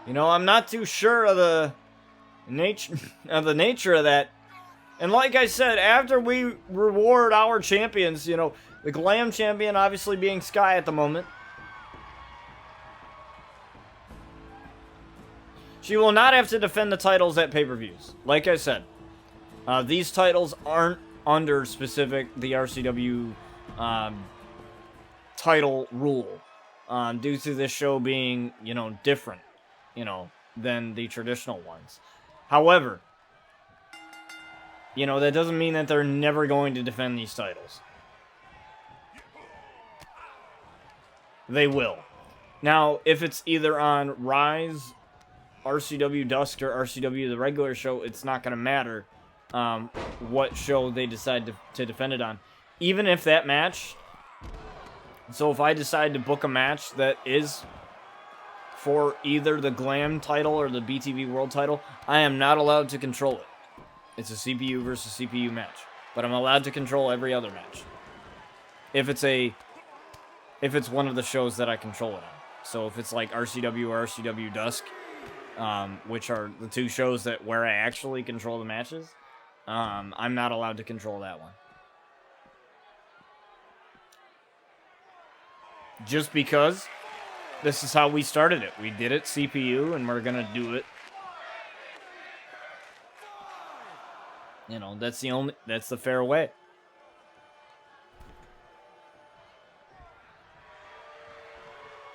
You know, I'm not too sure of the nature of that. And like I said, after we reward our champions, you know, the Glam champion obviously being Sky at the moment, she will not have to defend the titles at pay-per-views. Like I said, these titles aren't under the RCW title rule, due to this show being, you know, different, you know, than the traditional ones. However, you know, that doesn't mean that they're never going to defend these titles. They will. Now, if it's either on Rise, RCW Dusk, or RCW the regular show, it's not going to matter what show they decide to defend it on. Even if that match... So if I decide to book a match that is for either the Glam title or the BTV World title, I am not allowed to control it. It's a CPU versus CPU match. But I'm allowed to control every other match. If it's one of the shows that I control it on. So if it's like RCW or RCW Dusk, which are the two shows where I actually control the matches, I'm not allowed to control that one. Just because this is how we started it. We did it CPU, and we're gonna do it. You know, that's the fair way.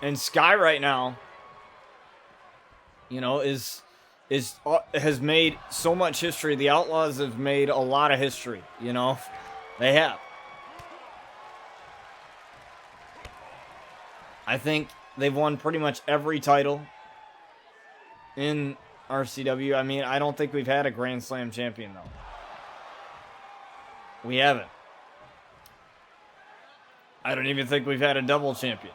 And Sky right now, you know, has made so much history. The Outlaws have made a lot of history, you know. They have. I think they've won pretty much every title in RCW. I mean, I don't think we've had a Grand Slam champion, though. We haven't. I don't even think we've had a double champion.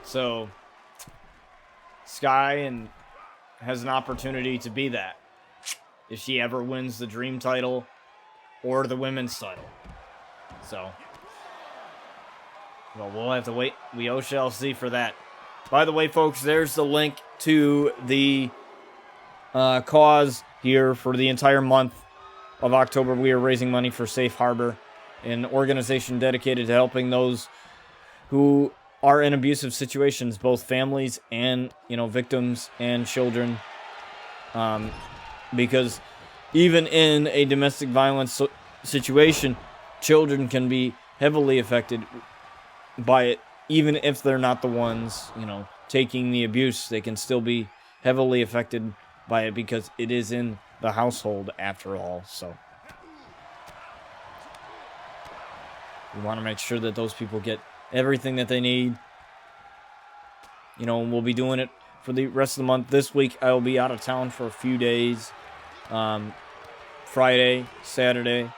So, Sky has an opportunity to be that. If she ever wins the Dream title or the Women's title. So, well, we'll have to wait. We shall see for that. By the way, folks, there's the link to the cause here for the entire month of October. We are raising money for Safe Harbor, an organization dedicated to helping those who are in abusive situations, both families and, you know, victims and children. Because even in a domestic violence situation, children can be heavily affected by it, even if they're not the ones, you know, taking the abuse. They can still be heavily affected by it because it is in the household after all. So we want to make sure that those people get everything that they need. You know, and we'll be doing it for the rest of the month. This week I will be out of town for a few days. Friday, Saturday,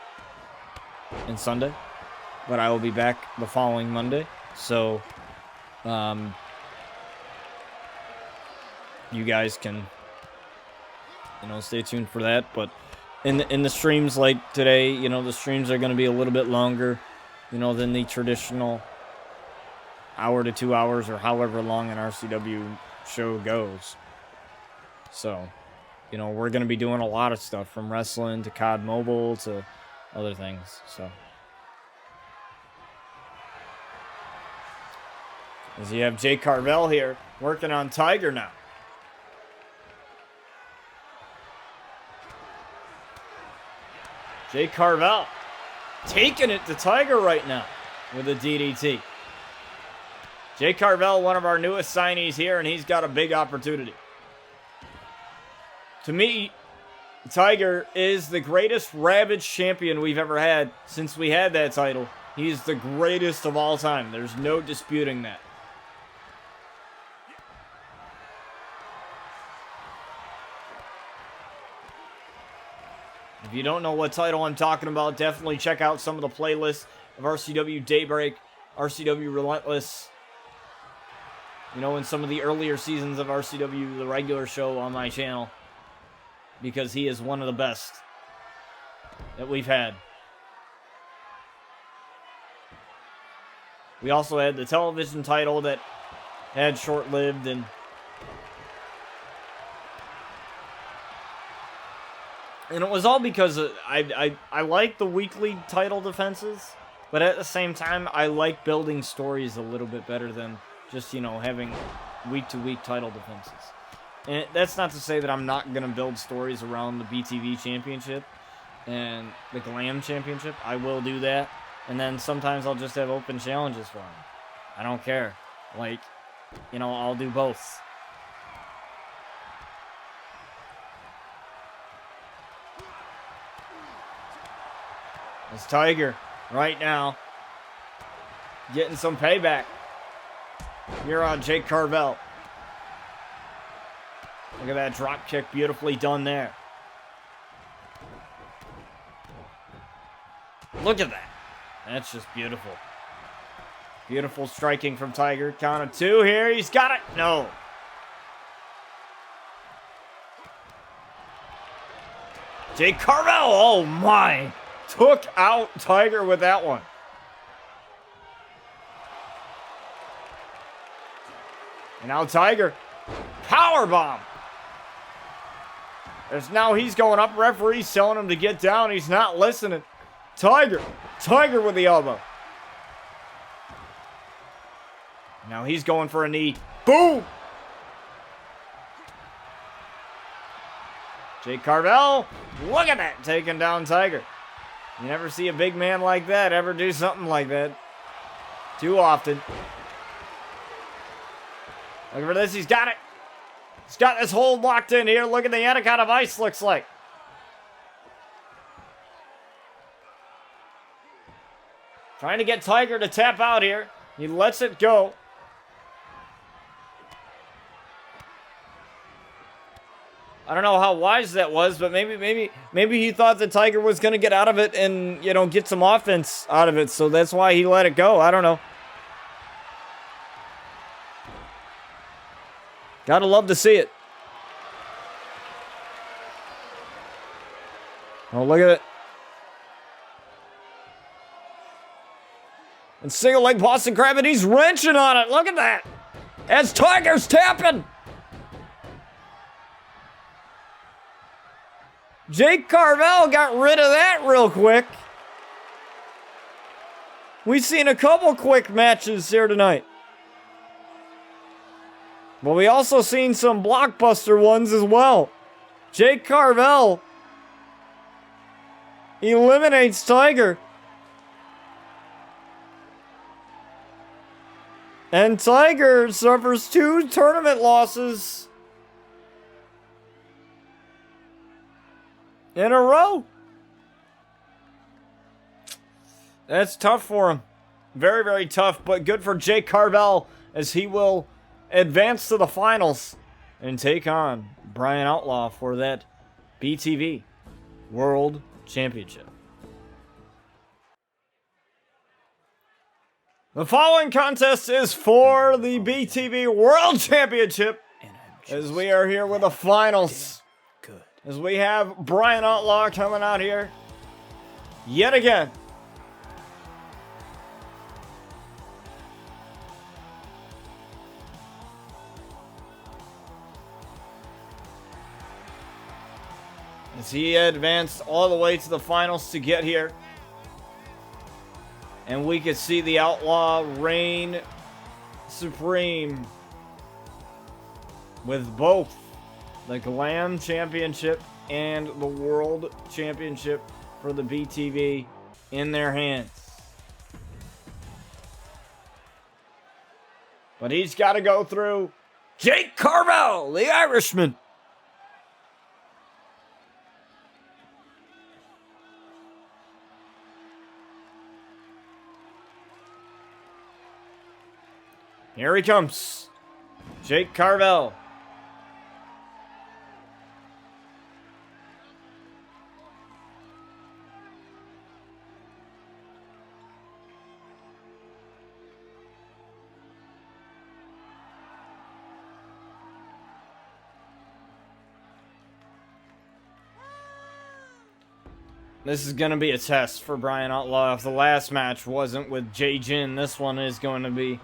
and Sunday. But I will be back the following Monday. So, you guys can, you know, stay tuned for that. But in the streams like today, you know, the streams are going to be a little bit longer, you know, than the traditional hour to 2 hours or however long an RCW show goes. So, you know, we're going to be doing a lot of stuff from wrestling to COD Mobile to other things. So, as you have Jay Carvel here working on Tiger now. Jay Carvel taking it to Tiger right now with a DDT. Jay Carvel, one of our newest signees here, and he's got a big opportunity. To me, Tiger is the greatest Ravage champion we've ever had since we had that title. He's the greatest of all time. There's no disputing that. If you don't know what title I'm talking about, definitely check out some of the playlists of RCW Daybreak, RCW Relentless, you know, in some of the earlier seasons of RCW, the regular show on my channel, because he is one of the best that we've had. We also had the television title that had short-lived, and it was all because I like the weekly title defenses, but at the same time, I like building stories a little bit better than just, you know, having week-to-week title defenses. And that's not to say that I'm not going to build stories around the BTV Championship and the Glam Championship. I will do that. And then sometimes I'll just have open challenges for them. I don't care. Like, you know, I'll do both. It's Tiger right now getting some payback. You're on Jake Carvel. Look at that drop kick, beautifully done there. Look at that. That's just beautiful. Beautiful striking from Tiger. Count of 2 here. He's got it. No. Jake Carvel. Oh my. Took out Tiger with that one. And now Tiger. Powerbomb. As now he's going up. Referee's telling him to get down. He's not listening. Tiger. Tiger with the elbow. Now he's going for a knee. Boom. Jake Carvel. Look at that. Taking down Tiger. You never see a big man like that ever do something like that. Too often. Look for this. He's got it. He's got this hold locked in here. Look at the Anaconda Vice looks like. Trying to get Tiger to tap out here. He lets it go. I don't know how wise that was, but maybe he thought that Tiger was going to get out of it and, you know, get some offense out of it. So that's why he let it go. I don't know. Gotta love to see it. Oh, look at it. And single leg Boston Crab, and he's wrenching on it. Look at that. As Tiger's tapping. Jake Carvel got rid of that real quick. We've seen a couple quick matches here tonight. But we also seen some blockbuster ones as well. Jake Carvel eliminates Tiger. And Tiger suffers 2 tournament losses in a row. That's tough for him. Very, very tough, but good for Jake Carvel as he will advance to the finals and take on Brian Outlaw for that BTV World Championship. The following contest is for the BTV World Championship as we are here with the finals. Good. As we have Brian Outlaw coming out here yet again. As he advanced all the way to the finals to get here. And we could see the Outlaw reign supreme with both the Glam Championship and the World Championship for the BTV in their hands. But he's got to go through Jake Carvel, the Irishman. Here he comes. Jake Carvel. This is going to be a test for Brian Outlaw. If the last match wasn't with Jay Jin, this one is going to be.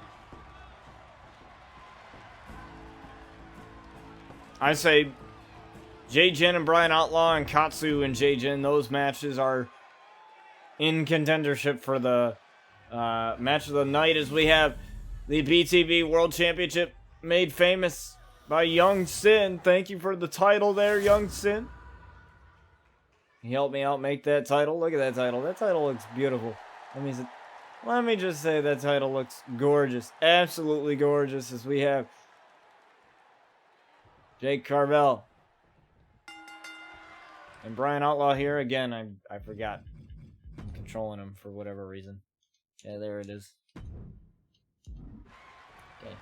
I say Jay Jin and Brian Outlaw and Katsu and Jay Jin, those matches are in contendership for the match of the night as we have the BTV World Championship made famous by Young Sin. Thank you for the title there, Young Sin. He helped me out make that title. Look at that title. That title looks beautiful. Let me just say that title looks gorgeous. Absolutely gorgeous, as we have Jake Carvel and Brian Outlaw here again. I forgot. I'm controlling him for whatever reason. Yeah, there it is. Okay.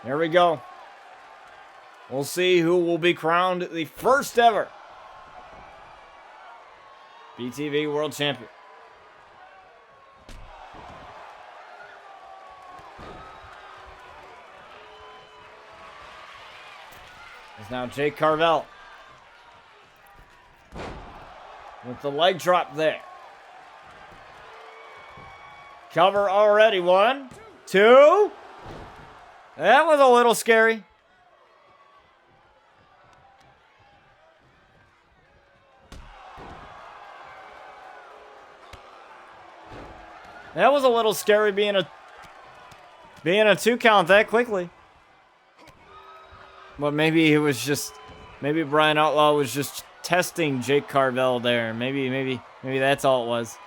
There we go. We'll see who will be crowned the first ever BTV World Champion. It's now Jake Carvel with the leg drop there. Cover already. 1, 2. That was a little scary. That was a little scary being a 2 count that quickly. But maybe maybe Brian Outlaw was just testing Jake Carvel there. Maybe that's all it was.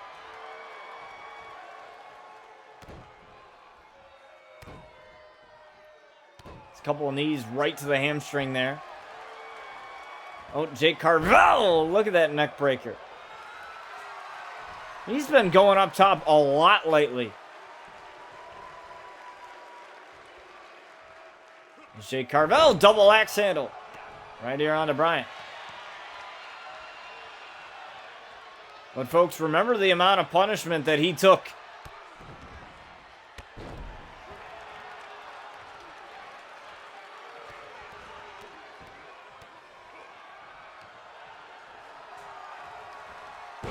It's a couple of knees right to the hamstring there. Oh, Jake Carvel! Look at that neck breaker. He's been going up top a lot lately. Jake Carvel, double axe handle. Right here onto Brian. But folks, remember the amount of punishment that he took.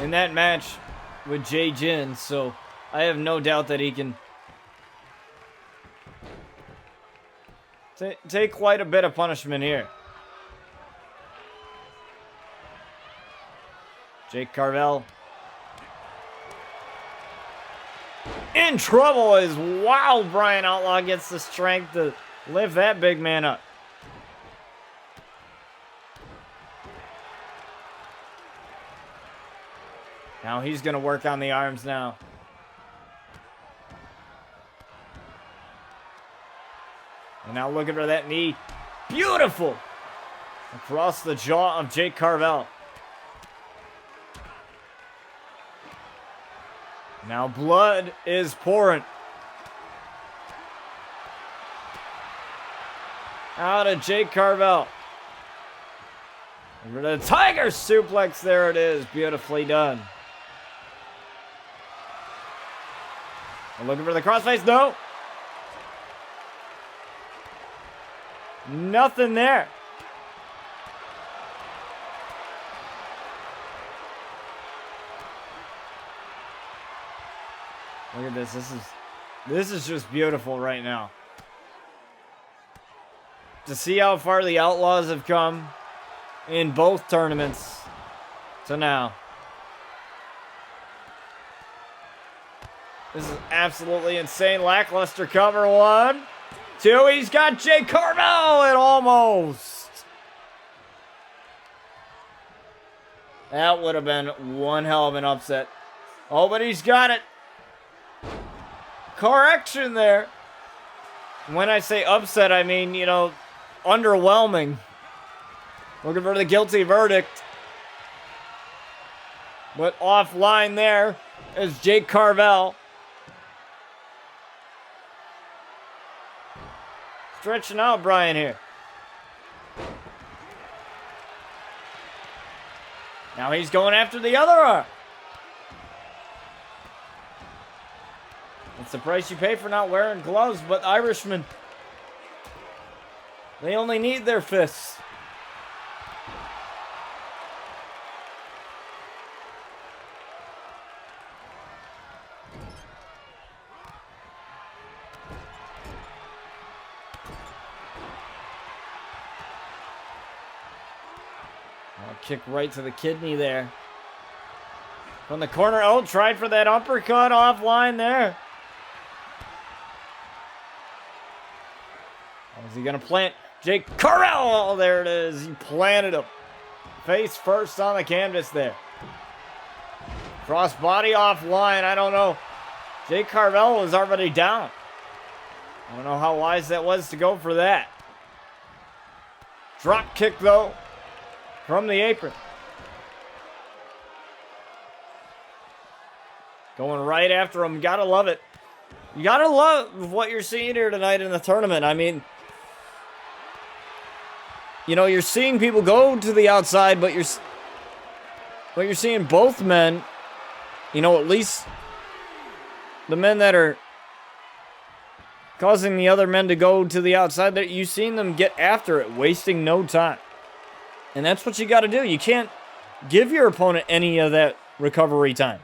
In that match with Jay Jin, so I have no doubt that he can take quite a bit of punishment here. Jake Carvel in trouble as wow. Brian Outlaw gets the strength to lift that big man up. Now he's going to work on the arms now. And now looking for that knee. Beautiful! Across the jaw of Jake Carvel. Now blood is pouring. Out of Jake Carvel. Over the Tiger suplex. There it is. Beautifully done. Looking for the crossface. No. Nothing there. Look at this. This is just beautiful right now. To see how far the Outlaws have come in both tournaments to now. This is absolutely insane. Lackluster cover. 1, 2. He's got Jake Carvel. It almost. That would have been one hell of an upset. Oh, but he's got it. Correction there. When I say upset, I mean, you know, underwhelming. Looking for the guilty verdict. But offline there is Jake Carvel. Stretching out Brian here. Now he's going after the other arm. It's the price you pay for not wearing gloves, but Irishmen, they only need their fists. Kick right to the kidney there. From the corner, oh, tried for that uppercut offline there. Is he going to plant? Jake Carvel, oh, there it is. He planted him. Face first on the canvas there. Crossbody offline, I don't know. Jake Carvel was already down. I don't know how wise that was to go for that. Drop kick, though, from the apron. Going right after him. Gotta love it. You gotta love what you're seeing here tonight in the tournament. I mean, you know, you're seeing people go to the outside, but you're seeing both men, you know, at least the men that are causing the other men to go to the outside, that you've seen them get after it, wasting no time. And that's what you got to do. You can't give your opponent any of that recovery time.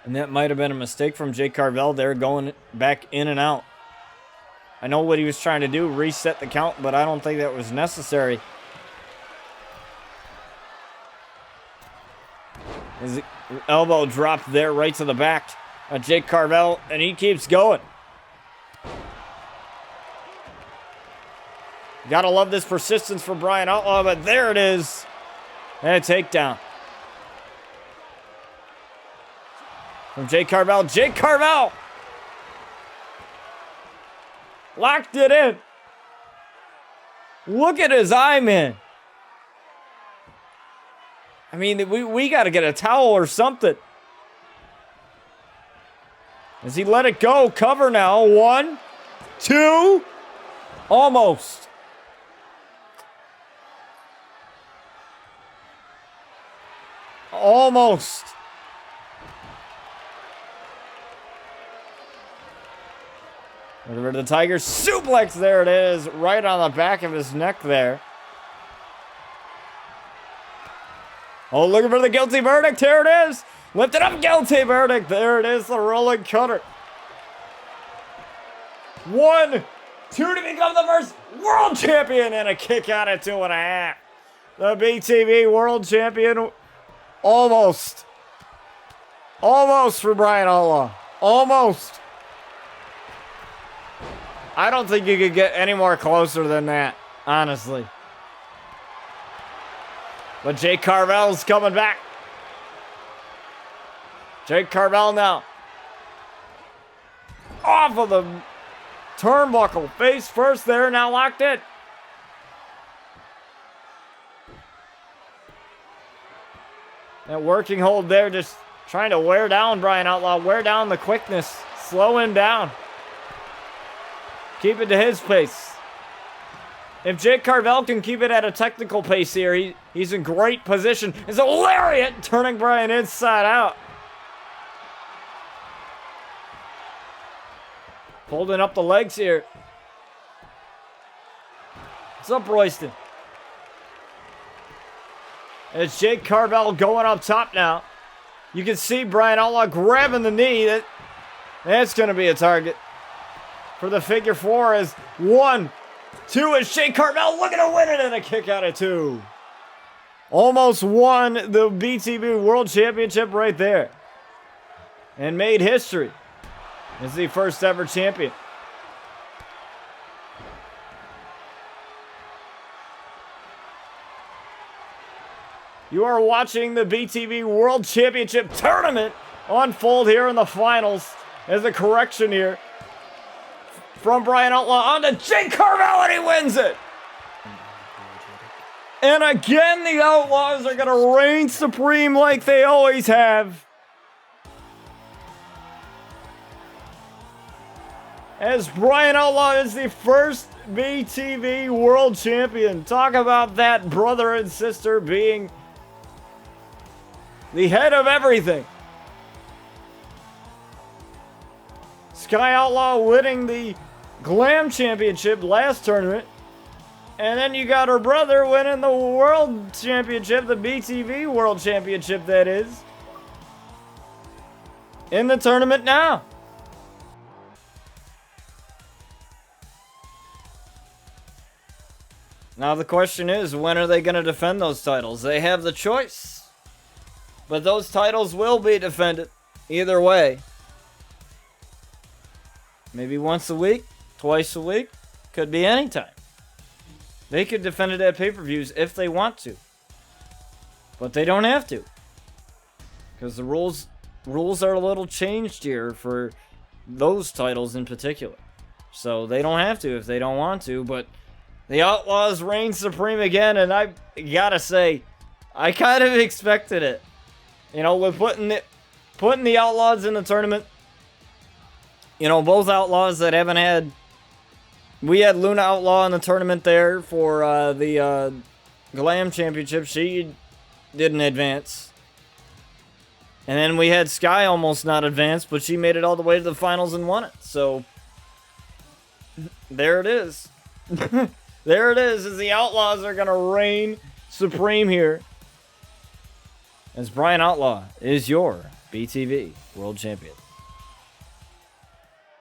And that might have been a mistake from Jake Carvel there, going back in and out. I know what he was trying to do, reset the count, but I don't think that was necessary. His elbow dropped there right to the back of Jake Carvel, and he keeps going. Gotta love this persistence for Brian Outlaw, but there it is. And a takedown. From Jake Carvel. Jake Carvel! Locked it in. Look at his eye, man. I mean, we got to get a towel or something. As he let it go. Cover now. 1, 2. Almost. Almost. Over to the Tiger suplex. There it is. Right on the back of his neck there. Oh, looking for the guilty verdict. Here it is. Lift it up. Guilty verdict. There it is. The rolling cutter. 1, 2 to become the first world champion. And a kick out at 2.5. The BTV world champion. Almost. Almost for Brian Outlaw. Almost. I don't think you could get any more closer than that, honestly. But Jake Carvel's coming back. Jake Carvel now. Off of the turnbuckle. Face first there, now locked in. That working hold there, just trying to wear down Brian Outlaw. Wear down the quickness. Slow him down. Keep it to his pace. If Jake Carvel can keep it at a technical pace here, he's in great position. It's a lariat, turning Brian inside out. Holding up the legs here. What's up, Royston? It's Jake Carvel going up top now. You can see Brian Outlaw grabbing the knee. That's going to be a target for the figure 4 as 1, 2 is Jake Carvel looking to win it, and a kick out at 2. Almost won the BTV World Championship right there. And made history as the first ever champion. You are watching the BTV World Championship Tournament unfold here in the finals as a correction here. From Brian Outlaw on to Jake Carvel, and he wins it. And again, the Outlaws are going to reign supreme like they always have. As Brian Outlaw is the first BTV World Champion. Talk about that brother and sister being the head of everything. Sky Outlaw winning the Glam Championship last tournament. And then you got her brother winning the World Championship, the BTV World Championship, that is. In the tournament now. Now the question is, when are they going to defend those titles? They have the choice. But those titles will be defended either way. Maybe once a week, twice a week, could be anytime. They could defend it at pay-per-views if they want to. But they don't have to. Because the rules are a little changed here for those titles in particular. So they don't have to if they don't want to, but the Outlaws reign supreme again, and I gotta say, I kind of expected it. You know, with putting the Outlaws in the tournament, you know, both Outlaws that haven't had... We had Luna Outlaw in the tournament there for the Glam Championship. She didn't advance. And then we had Sky almost not advance, but she made it all the way to the finals and won it. So, there it is. There it is, as the Outlaws are going to reign supreme here. As Brian Outlaw is your BTV World Champion.